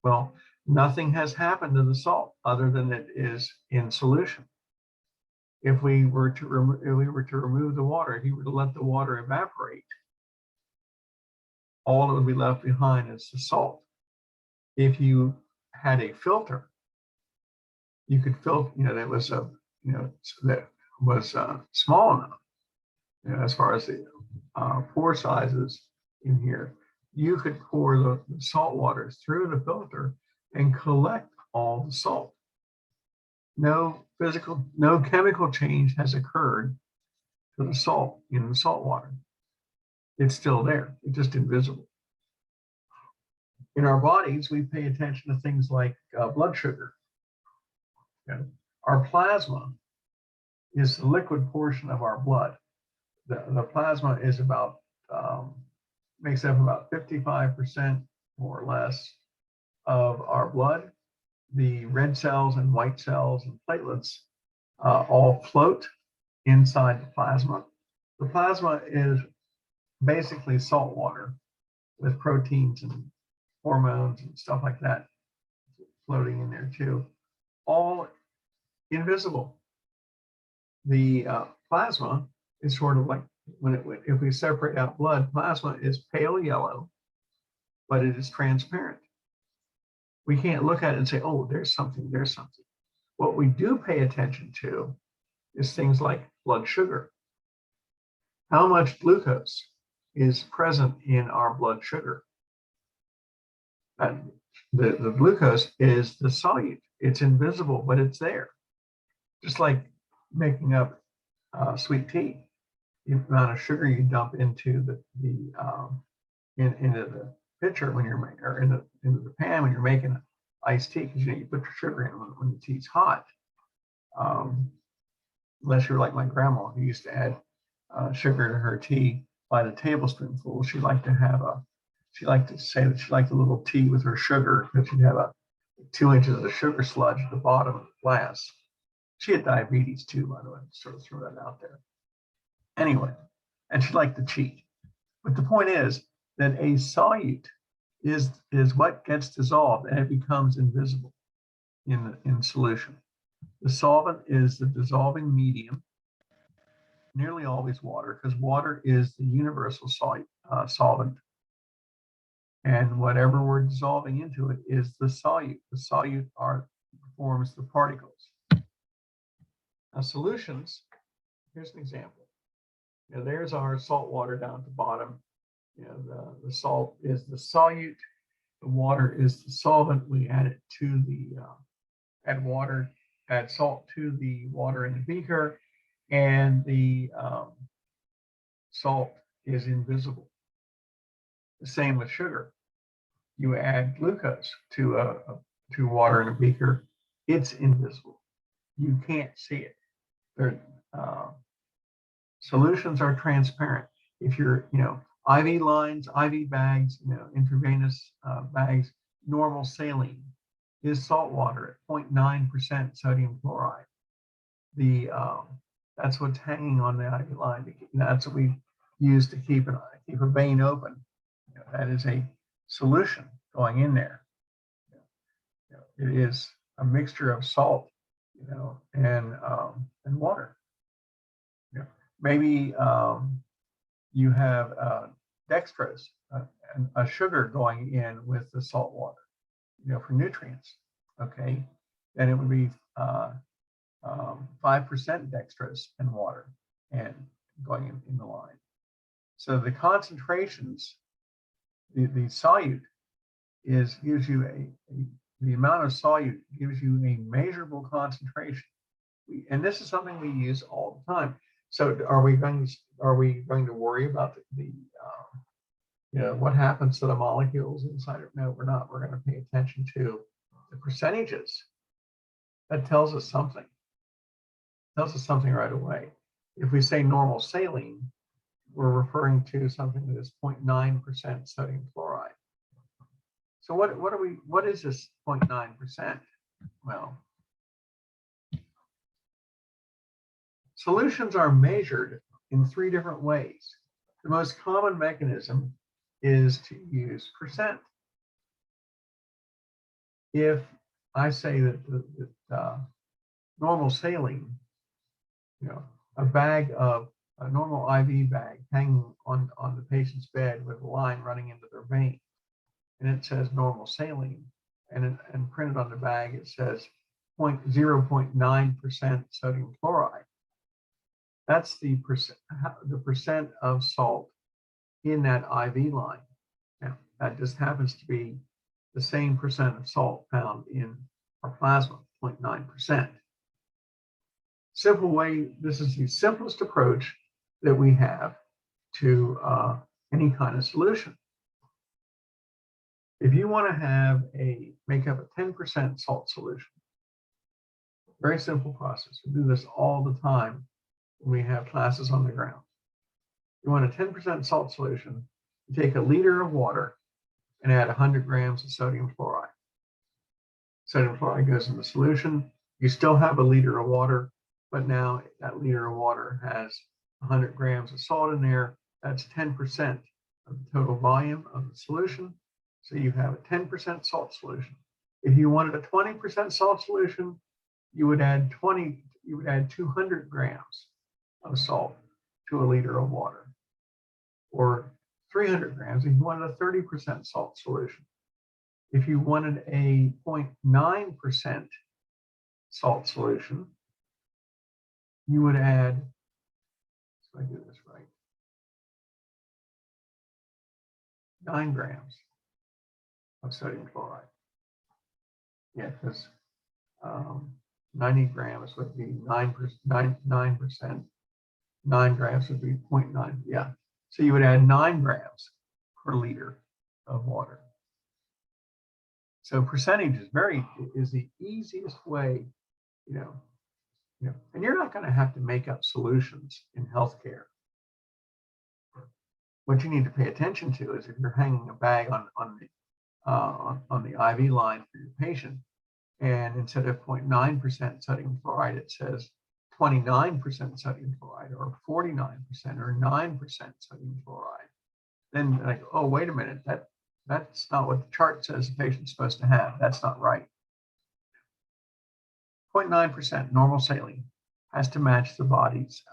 Well, nothing has happened to the salt other than it is in solution. If we were to remove the water, if you were to let the water evaporate, all that would be left behind is the salt. If you had a filter, you could filter, that was small enough, as far as the pore sizes in here, you could pour the salt water through the filter and collect all the salt. No chemical change has occurred to the salt in the salt water. It's still there. It's just invisible. In our bodies, we pay attention to things like blood sugar. Okay? Our plasma is the liquid portion of our blood. The plasma is makes up about 55% more or less of our blood. The red cells and white cells and platelets all float inside the plasma. The plasma is basically salt water with proteins and hormones and stuff like that floating in there too, all invisible. The plasma is sort of like if we separate out blood, plasma is pale yellow, but it is transparent. We can't look at it and say, oh, there's something. What we do pay attention to is things like blood sugar. How much glucose is present in our blood sugar? The glucose is the solute. It's invisible, but it's there. Just like making up sweet tea. The amount of sugar you dump into into the pitcher when you're making, or into the pan when you're making iced tea, because you put your sugar in when the tea's hot. Unless you're like my grandma, who used to add sugar to her tea by the tablespoonful. She liked to say that she liked a little tea with her sugar, because she'd have 2 inches of sugar sludge at the bottom of the glass. She had diabetes too, by the way, sort of throw that out there. Anyway, and she liked to cheat. But the point is that a solute is what gets dissolved and it becomes invisible in solution. The solvent is the dissolving medium, nearly always water, because water is the universal solvent. And whatever we're dissolving into it is the solute. The solute forms the particles. Now, solutions, here's an example. There's our salt water down at the bottom. The salt is the solute. The water is the solvent. We add it to add salt to the water in the beaker, and the salt is invisible. The same with sugar. You add glucose to water in a beaker, it's invisible. You can't see it. Solutions are transparent. If you're, IV lines, IV bags, intravenous bags, normal saline is salt water at 0.9% sodium chloride. That's what's hanging on the IV line. That's what we use to keep a vein open. That is a solution going in there. It is a mixture of salt, and water. Maybe you have dextrose, a sugar going in with the salt water, for nutrients. Okay, then it would be 5% dextrose and water and going in the line. So the concentrations, the solute gives you the amount of solute gives you a measurable concentration. And this is something we use all the time. So are we going to worry about what happens to the molecules inside it? No, we're not. We're going to pay attention to the percentages. That tells us something. Tells us something right away. If we say normal saline, we're referring to something that is 0.9% sodium chloride. So what is this 0.9%? Well, solutions are measured in 3 different ways. The most common mechanism is to use percent. If I say that the normal saline, a normal IV bag hanging on the patient's bed with a line running into their vein, and it says normal saline, and printed on the bag it says 0.9% sodium chloride. That's the percent of salt in that IV line. Now, that just happens to be the same percent of salt found in our plasma, 0.9%. Simple way, this is the simplest approach that we have to any kind of solution. If you want to make up a 10% salt solution, very simple process. We do this all the time when we have classes on the ground. You want a 10% salt solution, you take a liter of water and add 100 grams of sodium chloride. Sodium chloride goes in the solution. You still have a liter of water, but now that liter of water has 100 grams of salt in there. That's 10% of the total volume of the solution. So you have a 10% salt solution. If you wanted a 20% salt solution, you would add 200 grams of salt to a liter of water, or 300 grams if you wanted a 30% salt solution. If you wanted a 0.9% salt solution, you would add, so I do this right, 9 grams of sodium chloride. Yeah, because 90 grams would be 9%. 9 grams would be 0.9. Yeah. So you would add 9 grams per liter of water. So percentage is the easiest way, and you're not going to have to make up solutions in healthcare. What you need to pay attention to is if you're hanging a bag on the IV line for your patient, and instead of 0.9% sodium chloride, it says 29% sodium chloride, or 49%, or 9% sodium chloride. Then I go, oh, wait a minute, that's not what the chart says the patient's supposed to have. That's not right. 0.9% normal saline has to match the body's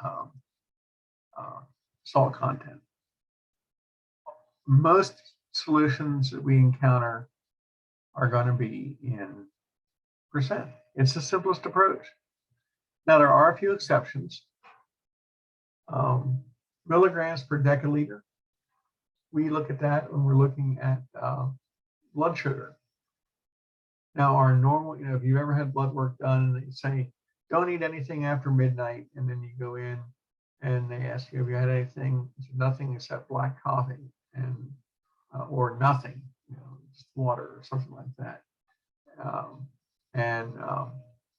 salt content. Most solutions that we encounter are going to be in percent. It's the simplest approach. Now, there are a few exceptions. Milligrams per deciliter. We look at that when we're looking at blood sugar. Now, our normal, if you've ever had blood work done and they say, don't eat anything after midnight, and then you go in and they ask you, have you had anything? Nothing except black coffee, and or nothing, just water or something like that. And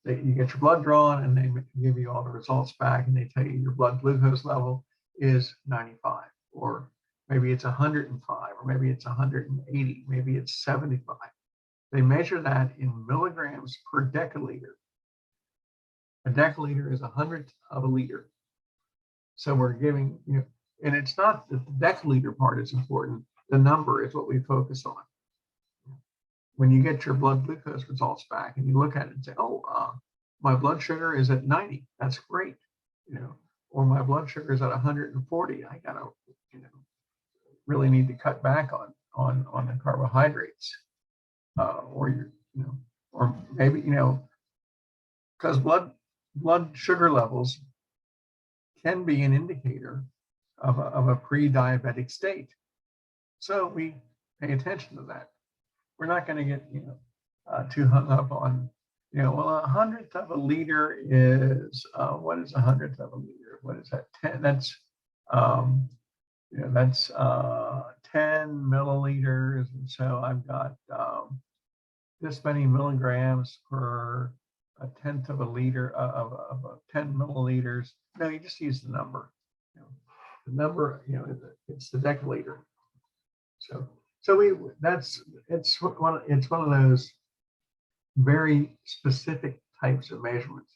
you get your blood drawn, and they give you all the results back, and they tell you your blood glucose level is 95, or maybe it's 105, or maybe it's 180, maybe it's 75. They measure that in milligrams per deciliter. A deciliter is 100th of a liter. So we're giving, and it's not that the deciliter part is important. The number is what we focus on. When you get your blood glucose results back and you look at it and say, oh, my blood sugar is at 90. That's great. Or my blood sugar is at 140. I gotta, really need to cut back on the carbohydrates. Or or maybe, because blood sugar levels can be an indicator of a pre-diabetic state. So we pay attention to that. We're not going to get too hung up on, well, 100th of a liter is, what is 100th of a liter? What is that? 10? That's that's 10 milliliters, and so I've got this many milligrams per a tenth of a liter of 10 milliliters. No, you just use the number. The number, it's the deciliter. So it's one of those very specific types of measurements.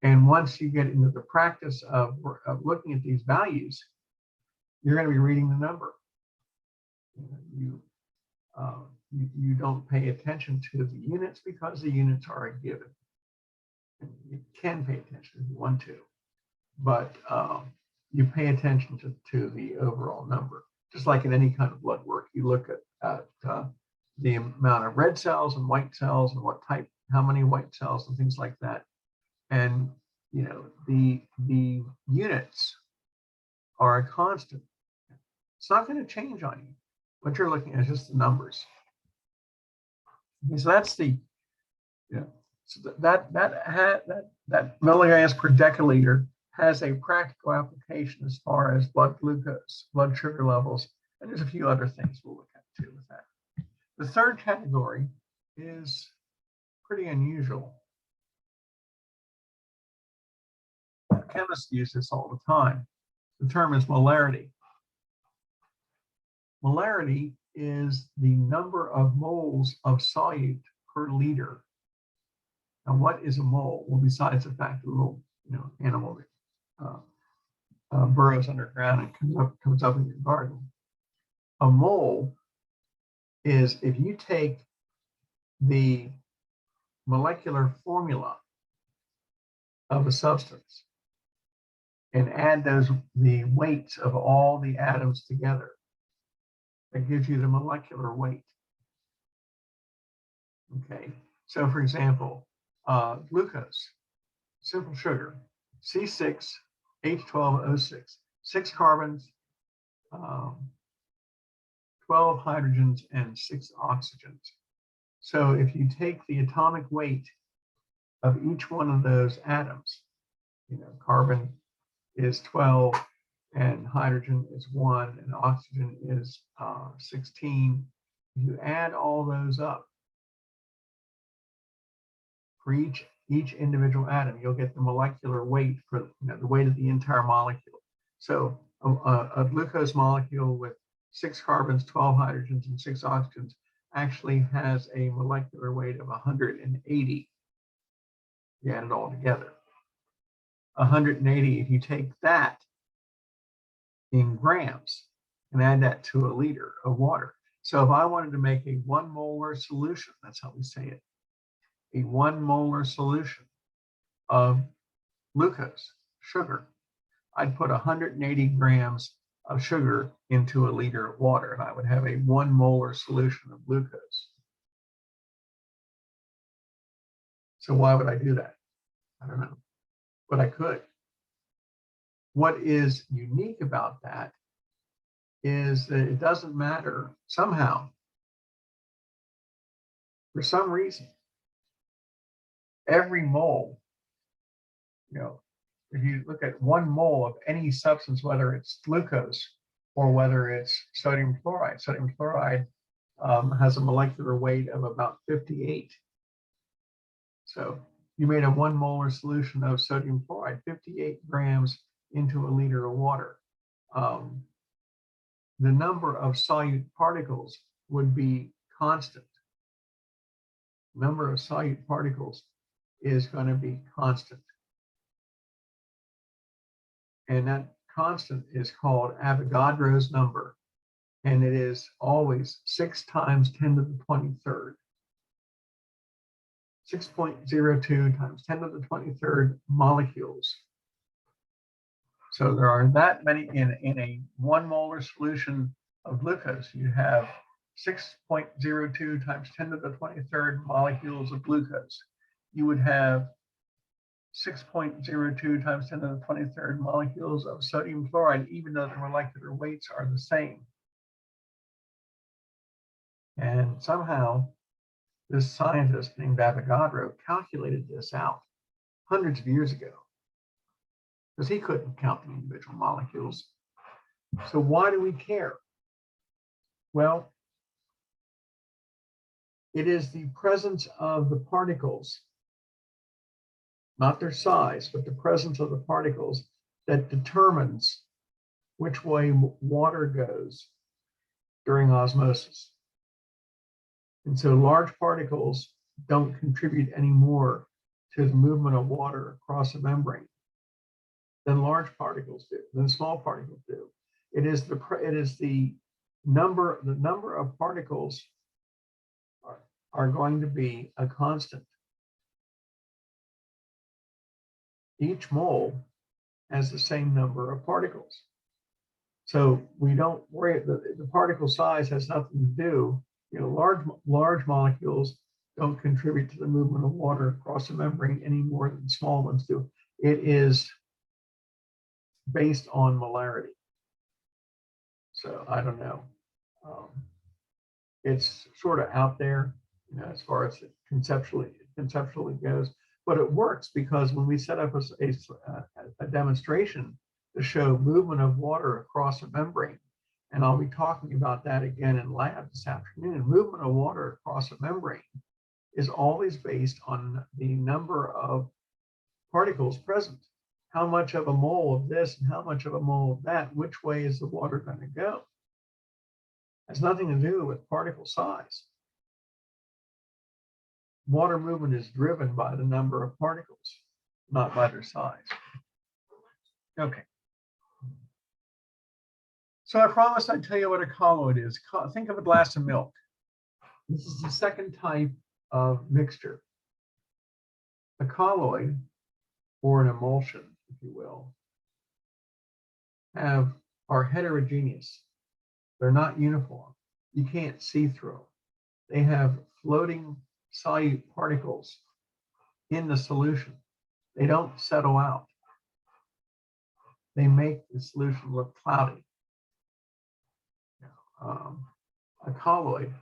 And once you get into the practice of looking at these values, you're going to be reading the number. You don't pay attention to the units because the units are a given. And you can pay attention if you want to, but you pay attention to the overall number. Just like in any kind of blood work, you look at the amount of red cells and white cells and what type, how many white cells and things like that. And the units are a constant. It's not going to change on you. What you're looking at is just the numbers. Okay, so that's the so that milligrams per deciliter has a practical application as far as blood glucose, blood sugar levels, and there's a few other things we'll look at too with that. The third category is pretty unusual. Chemists use this all the time. The term is molarity. Molarity is the number of moles of solute per liter. Now, what is a mole? Well, besides the fact that a little animal burrows underground and comes up in your garden. A mole is if you take the molecular formula of a substance and add the weights of all the atoms together, that gives you the molecular weight. Okay, so for example, glucose, simple sugar, C6H12O6, 6 carbons, 12 hydrogens, and 6 oxygens. So if you take the atomic weight of each one of those atoms, carbon is 12, and hydrogen is 1, and oxygen is 16. If you add all those up for each individual atom, you'll get the molecular weight for the weight of the entire molecule. So a glucose molecule with 6 carbons, 12 hydrogens, and 6 oxygens actually has a molecular weight of 180. You add it all together. 180, if you take that in grams and add that to a liter of water. So if I wanted to make a 1 molar solution, that's how we say it, a 1 molar solution of glucose, sugar, I'd put 180 grams of sugar into a liter of water, and I would have a 1 molar solution of glucose. So why would I do that? I don't know, but I could. What is unique about that is that it doesn't matter somehow, for some reason, every mole, if you look at 1 mole of any substance, whether it's glucose or whether it's sodium chloride has a molecular weight of about 58. So you made a 1 molar solution of sodium chloride, 58 grams into a liter of water. The number of solute particles would be constant. Number of solute particles is going to be constant. And that constant is called Avogadro's number. And it is always 6 times 10 to the 23rd. 6.02 times 10 to the 23rd molecules. So there are that many in a 1 molar solution of glucose. You have 6.02 times 10 to the 23rd molecules of glucose. You would have 6.02 times 10 to the 23rd molecules of sodium chloride, even though the molecular weights are the same. And somehow, this scientist named Avogadro calculated this out hundreds of years ago, because he couldn't count the individual molecules. So why do we care? Well, it is the presence of the particles, not their size, but the presence of the particles that determines which way water goes during osmosis. And so large particles don't contribute any more to the movement of water across a membrane than large particles do, than small particles do. It is the number of particles are going to be a constant. Each mole has the same number of particles. So we don't worry, the particle size has nothing to do. Large molecules don't contribute to the movement of water across the membrane any more than small ones do. It is based on molarity. So I don't know. It's sort of out there, as far as it conceptually goes, but it works because when we set up a demonstration to show movement of water across a membrane, and I'll be talking about that again in lab this afternoon, movement of water across a membrane is always based on the number of particles present. How much of a mole of this and how much of a mole of that, which way is the water going to go? Has nothing to do with particle size. Water movement is driven by the number of particles, not by their size. Okay. So I promised I'd tell you what a colloid is. Think of a glass of milk. This is the second type of mixture. A colloid, or an emulsion, if you will, are heterogeneous. They're not uniform. You can't see through them. They have floating solute particles in the solution. They don't settle out. They make the solution look cloudy. A colloid,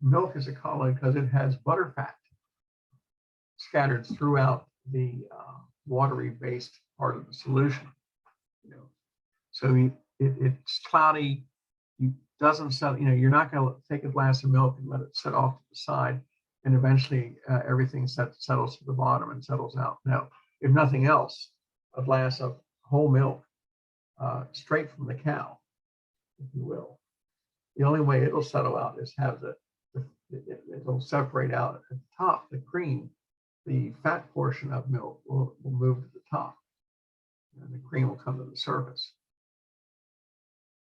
milk is a colloid because it has butterfat scattered throughout the watery-based part of the solution. So it's cloudy. It doesn't settle. You're not going to take a glass of milk and let it set off to the side, and eventually everything settles to the bottom and settles out. No, if nothing else, a glass of whole milk, straight from the cow, if you will. The only way it'll settle out is have it'll separate out at the top, the cream, the fat portion of milk will move to the top, and the cream will come to the surface.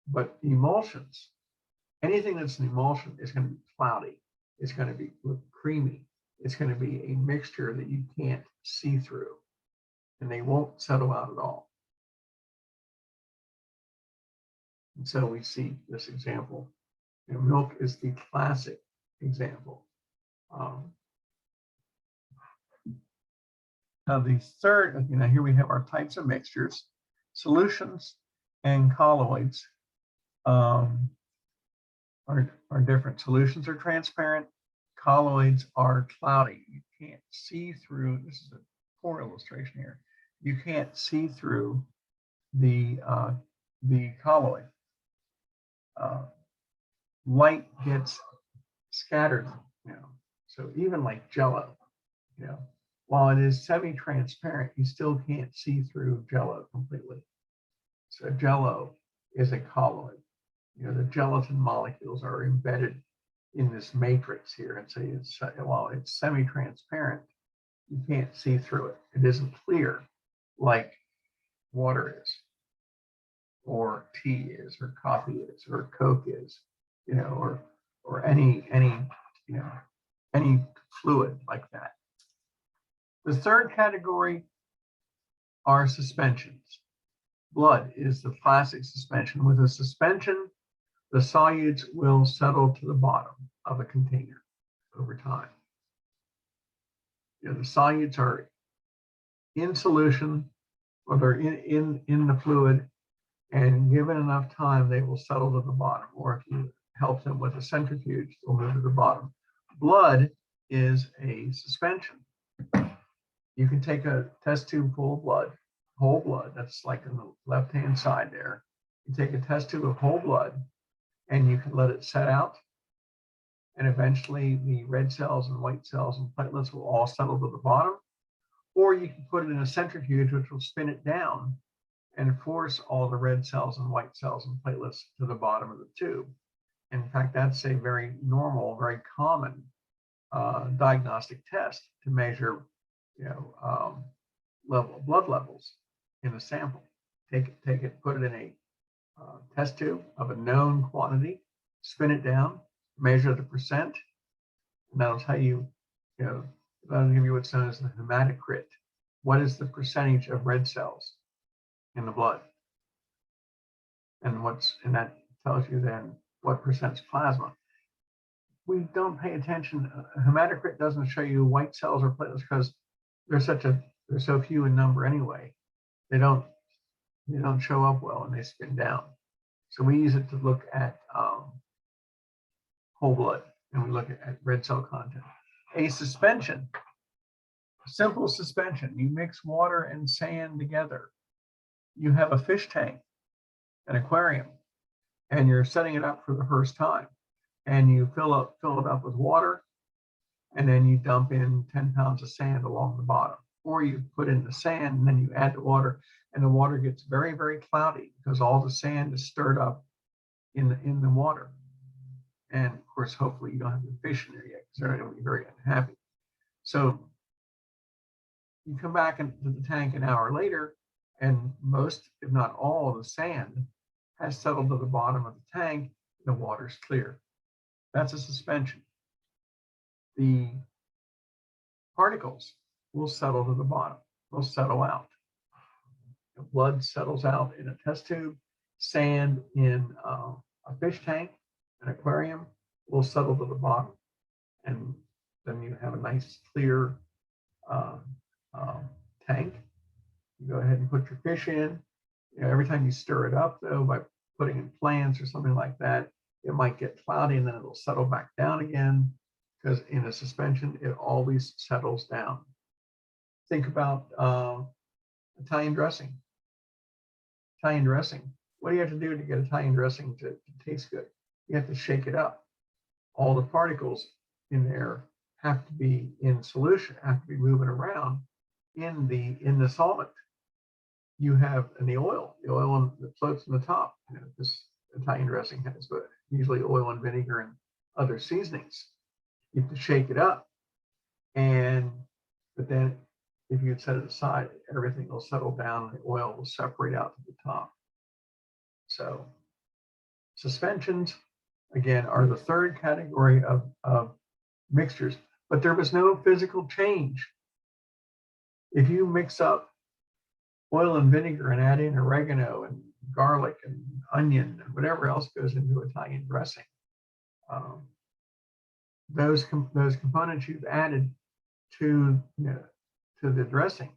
But emulsions, anything that's an emulsion is going to be cloudy. It's going to be creamy. It's going to be a mixture that you can't see through, and they won't settle out at all. And so we see this example. Milk is the classic example. Now the third, here we have our types of mixtures. Solutions and colloids are different. Solutions are transparent. Colloids are cloudy. You can't see through. This is a poor illustration here. you can't see through the colloid. Light gets scattered, so even like Jello, while it is semi-transparent, you still can't see through Jello completely. So Jello is a colloid. The gelatin molecules are embedded in this matrix here, and so while it's semi-transparent, you can't see through it. It isn't clear like water is, or tea is, or coffee is, or Coke is, or any fluid like that. The third category are suspensions. Blood is the classic suspension. With a suspension, the solutes will settle to the bottom of a container over time. The solutes are in solution, or they're in the fluid, and given enough time, they will settle to the bottom. Or if you help them with a centrifuge, they'll move to the bottom. Blood is a suspension. You can take a test tube full of blood, whole blood, that's like on the left-hand side there. You take a test tube of whole blood, and you can let it set out, and eventually the red cells and white cells and platelets will all settle to the bottom. Or you can put it in a centrifuge, which will spin it down and force all the red cells and white cells and platelets to the bottom of the tube. In fact, that's a very normal, very common diagnostic test to measure, blood levels in a sample. Take it, put it in a test tube of a known quantity, spin it down, measure the percent, and that'll tell you, that'll give you what's known as the hematocrit. What is the percentage of red cells in the blood? And that tells you then what percent's plasma. We don't pay attention. Hematocrit doesn't show you white cells or platelets because they're so few in number anyway. They don't show up well and they spin down. So we use it to look at whole blood, and we look at red cell content. A suspension, a simple suspension. You mix water and sand together. You have a fish tank, an aquarium, and you're setting it up for the first time. And you fill it up with water, and then you dump in 10 pounds of sand along the bottom. Or you put in the sand, and then you add the water, and the water gets very, very cloudy because all the sand is stirred up in the water. And of course, hopefully you don't have the fish in there yet because they're going to be very unhappy. So you come back into the tank an hour later, and most, if not all, of the sand has settled to the bottom of the tank. The water's clear. That's a suspension. The particles will settle to the bottom. They'll settle out. The blood settles out in a test tube. Sand in a fish tank, an aquarium, will settle to the bottom. And then you have a nice clear tank. You go ahead and put your fish in. Every time you stir it up, though, by putting in plants or something like that, it might get cloudy and then it'll settle back down again, because in a suspension, it always settles down. Think about Italian dressing. Italian dressing. What do you have to do to get Italian dressing to taste good? You have to shake it up. All the particles in there have to be in solution, have to be moving around in the solvent. You have in the oil that floats on the top. This Italian dressing has, but usually oil and vinegar and other seasonings. You have to shake it up, but then if you set it aside, everything will settle down and the oil will separate out to the top. So suspensions, again, are the third category of mixtures, but there was no physical change. If you mix up oil and vinegar and add in oregano and garlic and onion and whatever else goes into Italian dressing, those components you've added to the dressing,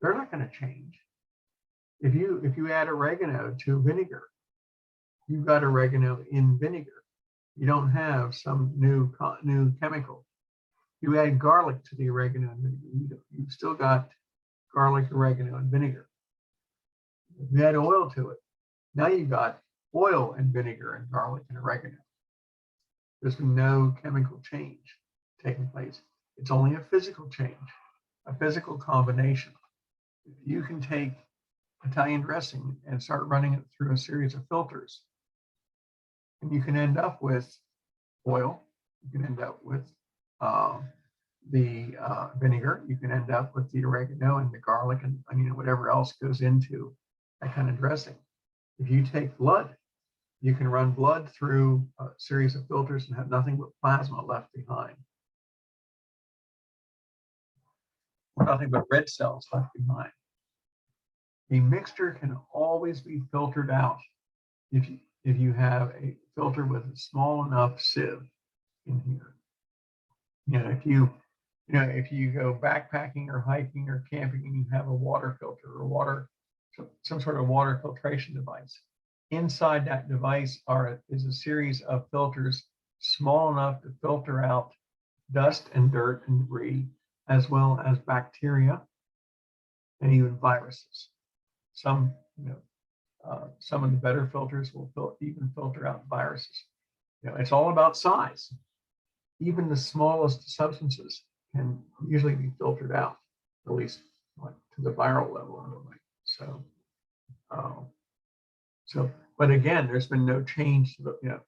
they're not going to change. If you add oregano to vinegar, you've got oregano in vinegar. You don't have some new chemical. You add garlic to the oregano and vinegar, you've still got garlic, oregano, and vinegar. If you add oil to it, now you've got oil and vinegar and garlic and oregano. There's been no chemical change taking place. It's only a physical change, a physical combination. You can take Italian dressing and start running it through a series of filters, and you can end up with oil. You can end up with the vinegar. You can end up with the oregano and the garlic and onion, whatever else goes into that kind of dressing. If you take blood, you can run blood through a series of filters and have nothing but plasma left behind. Or nothing but red cells left behind. A mixture can always be filtered out if you have a filter with a small enough sieve in here. If you go backpacking or hiking or camping and you have a water filter or some sort of water filtration device, inside that device is a series of filters small enough to filter out dust and dirt and debris, as well as bacteria and even viruses. Some of the better filters will even filter out viruses. It's all about size. Even the smallest substances can usually be filtered out, at least to the viral level anyway. But again, there's been no change to the,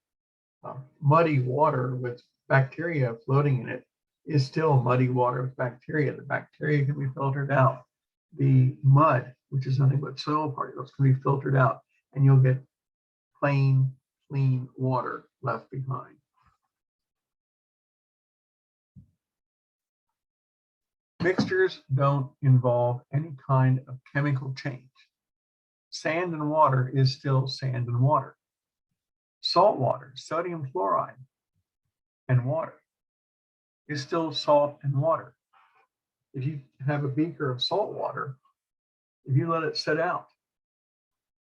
muddy water with bacteria floating in it is still muddy water with bacteria. The bacteria can be filtered out. The mud, which is nothing but soil particles, can be filtered out, and you'll get plain, clean water left behind. Mixtures don't involve any kind of chemical change. Sand and water is still sand and water. Salt water, sodium chloride, and water is still salt and water. If you have a beaker of salt water, if you let it sit out,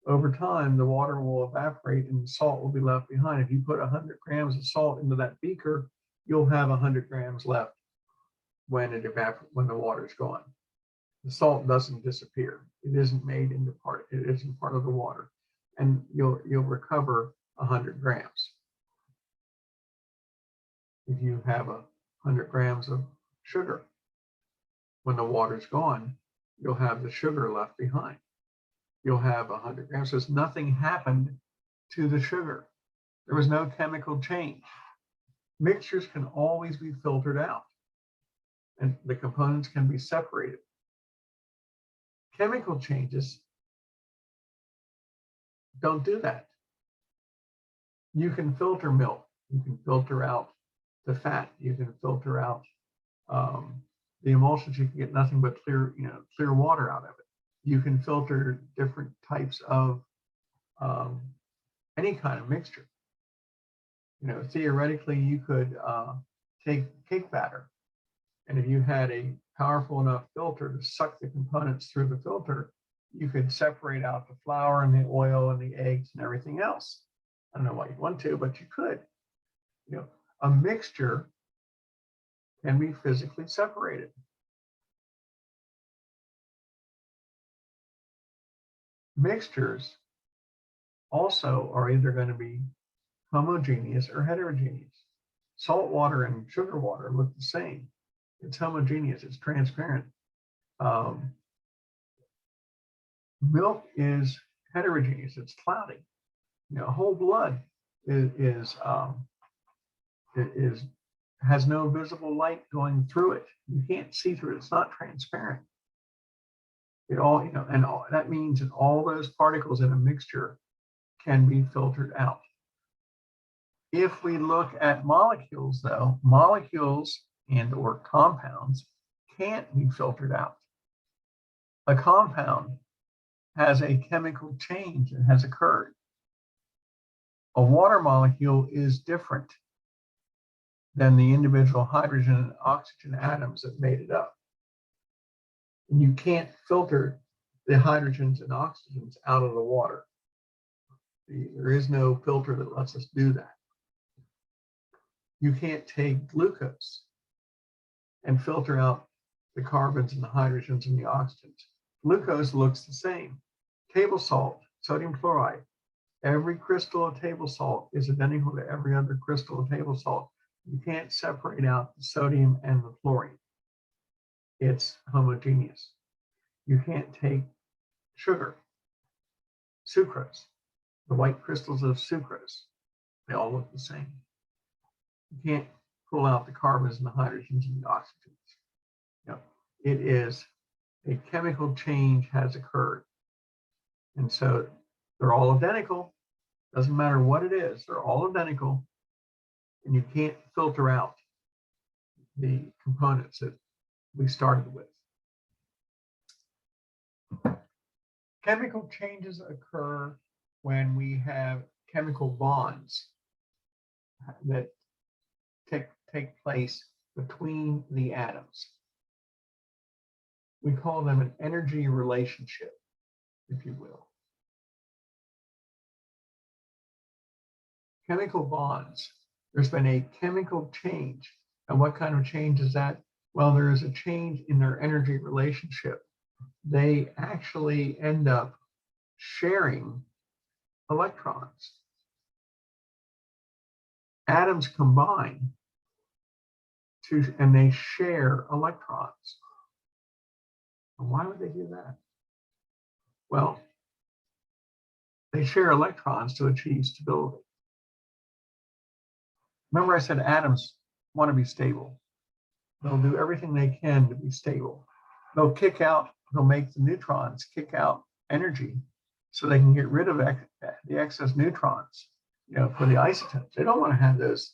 over time, the water will evaporate and the salt will be left behind. If you put 100 grams of salt into that beaker, you'll have 100 grams left when the water is gone. The salt doesn't disappear. It isn't made into part. It isn't part of the water, and you'll recover 100 grams. If you have 100 grams of sugar, when the water's gone, you'll have the sugar left behind. You'll have 100 grams. So nothing happened to the sugar. There was no chemical change. Mixtures can always be filtered out, and the components can be separated. Chemical changes don't do that. You can filter milk. You can filter out the fat. You can filter out the emulsions. You can get nothing but clear water out of it. You can filter different types of any kind of mixture. Theoretically, you could take cake batter, and if you had a powerful enough filter to suck the components through the filter, you could separate out the flour and the oil and the eggs and everything else. I don't know why you'd want to, but you could. A mixture can be physically separated. Mixtures also are either going to be homogeneous or heterogeneous. Salt water and sugar water look the same. It's homogeneous, it's transparent. Milk is heterogeneous, it's cloudy. Whole blood has no visible light going through it. You can't see through it, it's not transparent. That means that all those particles in a mixture can be filtered out. If we look at molecules, though, molecules and/or compounds can't be filtered out. A compound has a chemical change that has occurred. A water molecule is different than the individual hydrogen and oxygen atoms that made it up. And you can't filter the hydrogens and oxygens out of the water. There is no filter that lets us do that. You can't take glucose and filter out the carbons and the hydrogens and the oxygens. Glucose looks the same. Table salt, sodium chloride. Every crystal of table salt is identical to every other crystal of table salt. You can't separate out the sodium and the chlorine. It's homogeneous. You can't take sugar, sucrose, the white crystals of sucrose. They all look the same. You can't pull out the carbons and the hydrogens and the oxygens. No, it is a chemical change has occurred. And so they're all identical. Doesn't matter what it is, they're all identical. And you can't filter out the components that we started with. Chemical changes occur when we have chemical bonds that take place between the atoms. We call them an energy relationship, if you will. Chemical bonds, there's been a chemical change. And what kind of change is that? Well, there is a change in their energy relationship. They actually end up sharing electrons. Atoms combine and they share electrons. And why would they do that? Well, they share electrons to achieve stability. Remember I said atoms want to be stable. They'll do everything they can to be stable. They'll make the neutrons kick out energy so they can get rid of the excess neutrons, for the isotopes. They don't want to have those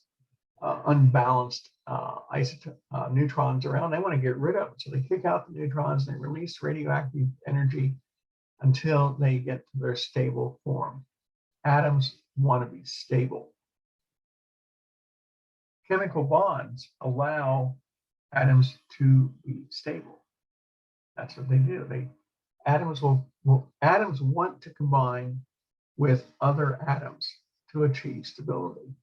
unbalanced neutrons around. They want to get rid of them. So they kick out the neutrons, they release radioactive energy until they get to their stable form. Atoms want to be stable. Chemical bonds allow atoms to be stable. That's what they do. Atoms want to combine with other atoms to achieve stability.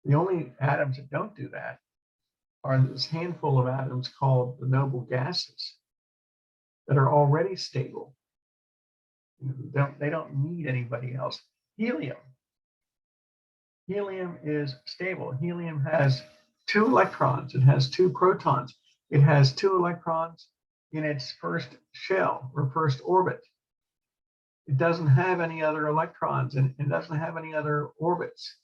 The only atoms that don't do that are this handful of atoms called the noble gases that are already stable. They don't need anybody else. Helium is stable. Helium has 2 electrons. It has 2 protons. It has 2 electrons in its first shell or first orbit. It doesn't have any other electrons and it doesn't have any other orbits.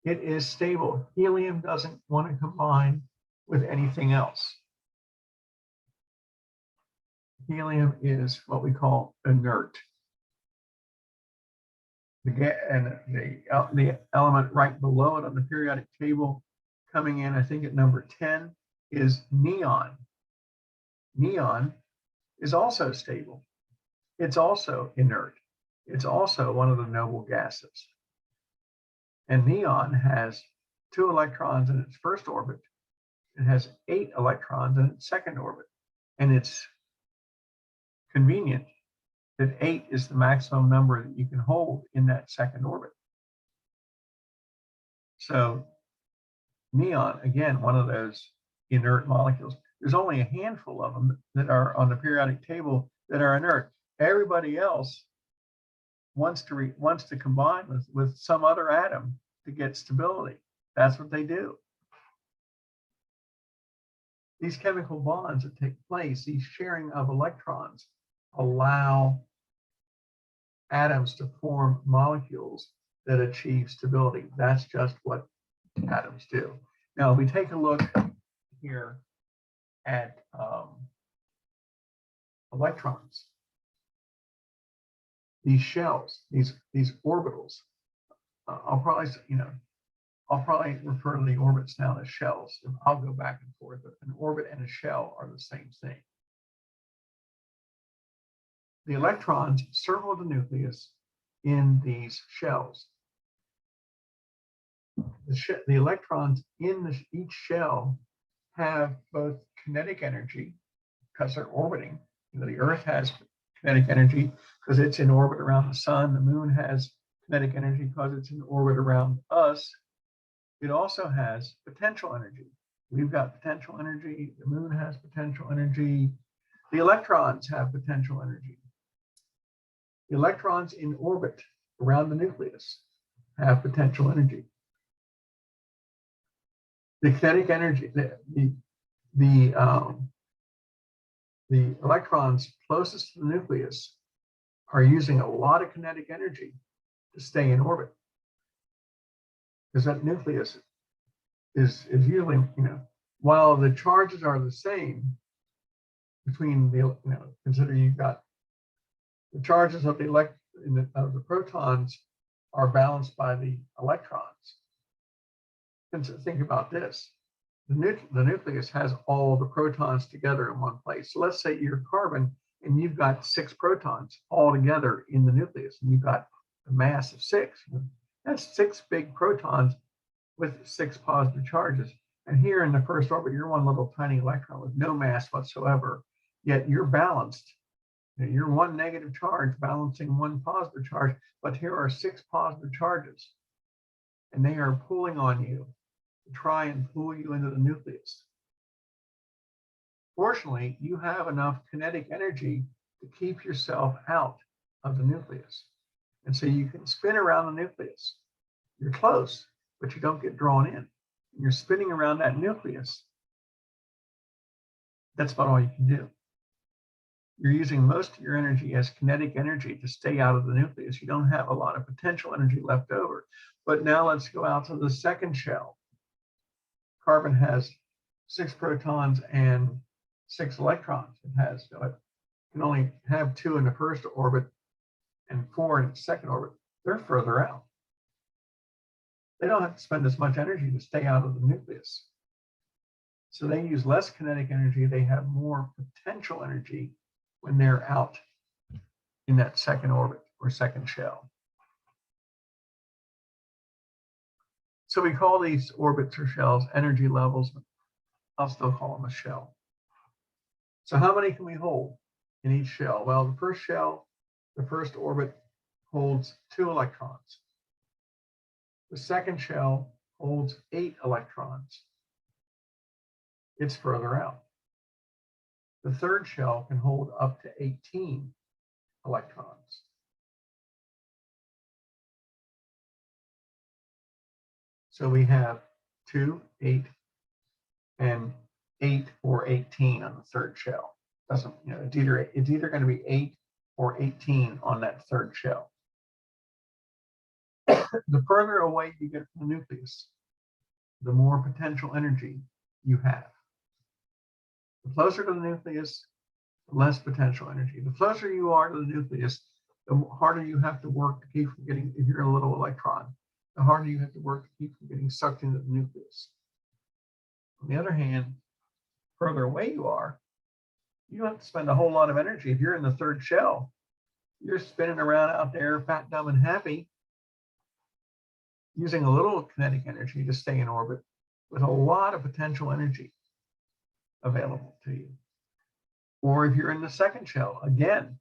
It is stable. Helium doesn't want to combine with anything else. Helium is what we call inert. The element right below it on the periodic table, coming in, I think at number 10, is neon. Neon is also stable. It's also inert. It's also one of the noble gases. And neon has 2 electrons in its first orbit. It has 8 electrons in its second orbit. And it's convenient that 8 is the maximum number that you can hold in that second orbit. So neon, again, one of those inert molecules. There's only a handful of them that are on the periodic table that are inert. Everybody else wants to combine with some other atom to get stability. That's what they do. These chemical bonds that take place, these sharing of electrons, allow atoms to form molecules that achieve stability. That's just what atoms do. Now, if we take a look here at electrons, these shells, these orbitals, I'll probably refer to the orbits now as shells. I'll go back and forth, but an orbit and a shell are the same thing. The electrons circle the nucleus in these shells. The electrons in each shell have both kinetic energy because they're orbiting. The Earth has kinetic energy because it's in orbit around the sun. The moon has kinetic energy because it's in orbit around us. It also has potential energy. We've got potential energy. The moon has potential energy. The electrons have potential energy. The electrons in orbit around the nucleus have potential energy. The kinetic energy, the electrons closest to the nucleus are using a lot of kinetic energy to stay in orbit, because that nucleus is usually, while the charges are the same between the, consider you've got the charges of the protons are balanced by the electrons. And so think about this. The nucleus has all the protons together in one place. So let's say you're carbon and you've got 6 protons all together in the nucleus, and you've got a mass of 6. That's 6 big protons with 6 positive charges. And here in the first orbit, you're one little tiny electron with no mass whatsoever, yet you're balanced. You're one negative charge balancing one positive charge, but here are 6 positive charges, and they are pulling on you to try and pull you into the nucleus. Fortunately, you have enough kinetic energy to keep yourself out of the nucleus. And so you can spin around the nucleus. You're close, but you don't get drawn in. You're spinning around that nucleus. That's about all you can do. You're using most of your energy as kinetic energy to stay out of the nucleus. You don't have a lot of potential energy left over. But now let's go out to the second shell. Carbon has 6 protons and 6 electrons. It can only have 2 in the first orbit and 4 in the second orbit. They're further out. They don't have to spend as much energy to stay out of the nucleus. So they use less kinetic energy. They have more potential energy when they're out in that second orbit or second shell. So we call these orbits or shells energy levels. I'll still call them a shell. So how many can we hold in each shell? Well, the first shell, the first orbit holds 2 electrons. The second shell holds 8 electrons. It's further out. The third shell can hold up to 18 electrons. So we have 2, 8, and 8 or 18 on the third shell. Doesn't, it's either going to be 8 or 18 on that third shell. The further away you get from the nucleus, the more potential energy you have. The closer to the nucleus, the less potential energy. The closer you are to the nucleus, the harder you have to work to keep from getting, if you're a little electron, the harder you have to work to keep from getting sucked into the nucleus. On the other hand, further away you are, you don't have to spend a whole lot of energy. If you're in the third shell, you're spinning around out there, fat, dumb, and happy, using a little kinetic energy to stay in orbit with a lot of potential energy available to you. Or if you're in the second shell, again,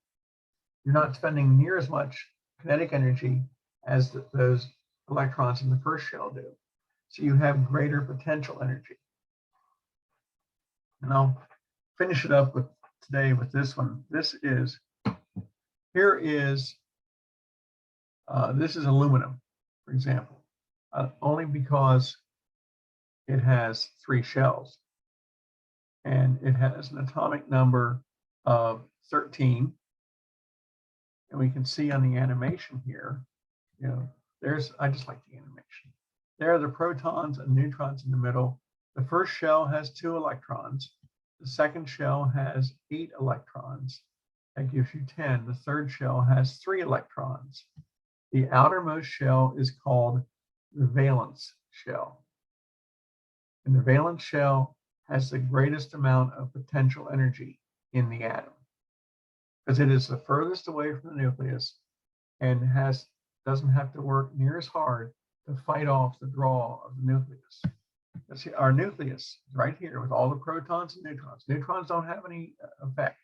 you're not spending near as much kinetic energy as those electrons in the first shell do. So you have greater potential energy. And I'll finish it up with today with this one. This is aluminum, for example, only because it has 3 shells. And it has an atomic number of 13. And we can see on the animation here, I just like the animation. There are the protons and neutrons in the middle. The first shell has 2 electrons. The second shell has 8 electrons. That gives you 10. The third shell has 3 electrons. The outermost shell is called the valence shell. And the valence shell has the greatest amount of potential energy in the atom, because it is the furthest away from the nucleus and doesn't have to work near as hard to fight off the draw of the nucleus. Let's see, our nucleus is right here with all the protons and neutrons. Neutrons don't have any effect,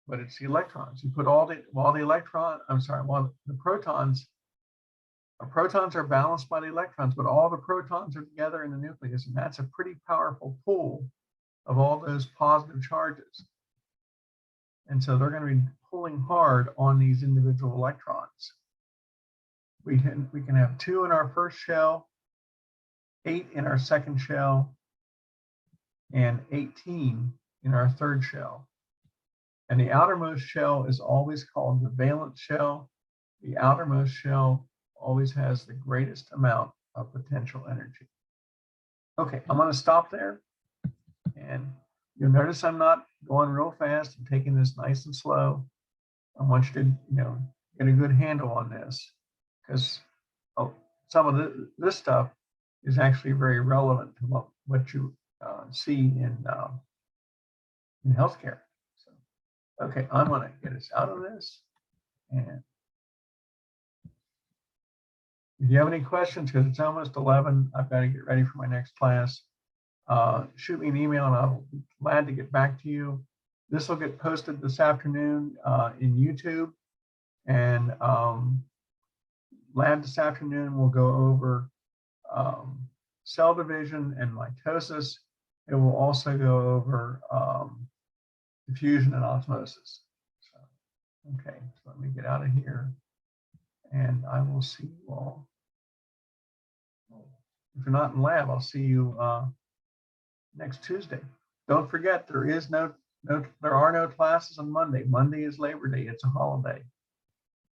but it's the electrons. You put while the protons Protons are balanced by the electrons, but all the protons are together in the nucleus, and that's a pretty powerful pull of all those positive charges. And so they're going to be pulling hard on these individual electrons. We can have 2 in our first shell, 8 in our second shell, and 18 in our third shell. And the outermost shell is always called the valence shell. The outermost shell always has the greatest amount of potential energy. Okay, I'm going to stop there. And you'll notice I'm not going real fast. I'm taking this nice and slow. I want you to, get a good handle on this, because some of this stuff is actually very relevant to what you see in healthcare. So, okay, I'm going to get us out of this. And if you have any questions, because it's almost 11, I've got to get ready for my next class. Shoot me an email and I'll be glad to get back to you. This will get posted this afternoon in YouTube. And lab this afternoon will go over cell division and mitosis. It will also go over diffusion and osmosis. So, okay, so let me get out of here. And I will see you all. If you're not in lab, I'll see you next Tuesday. Don't forget, there are no classes on Monday. Monday is Labor Day. It's a holiday.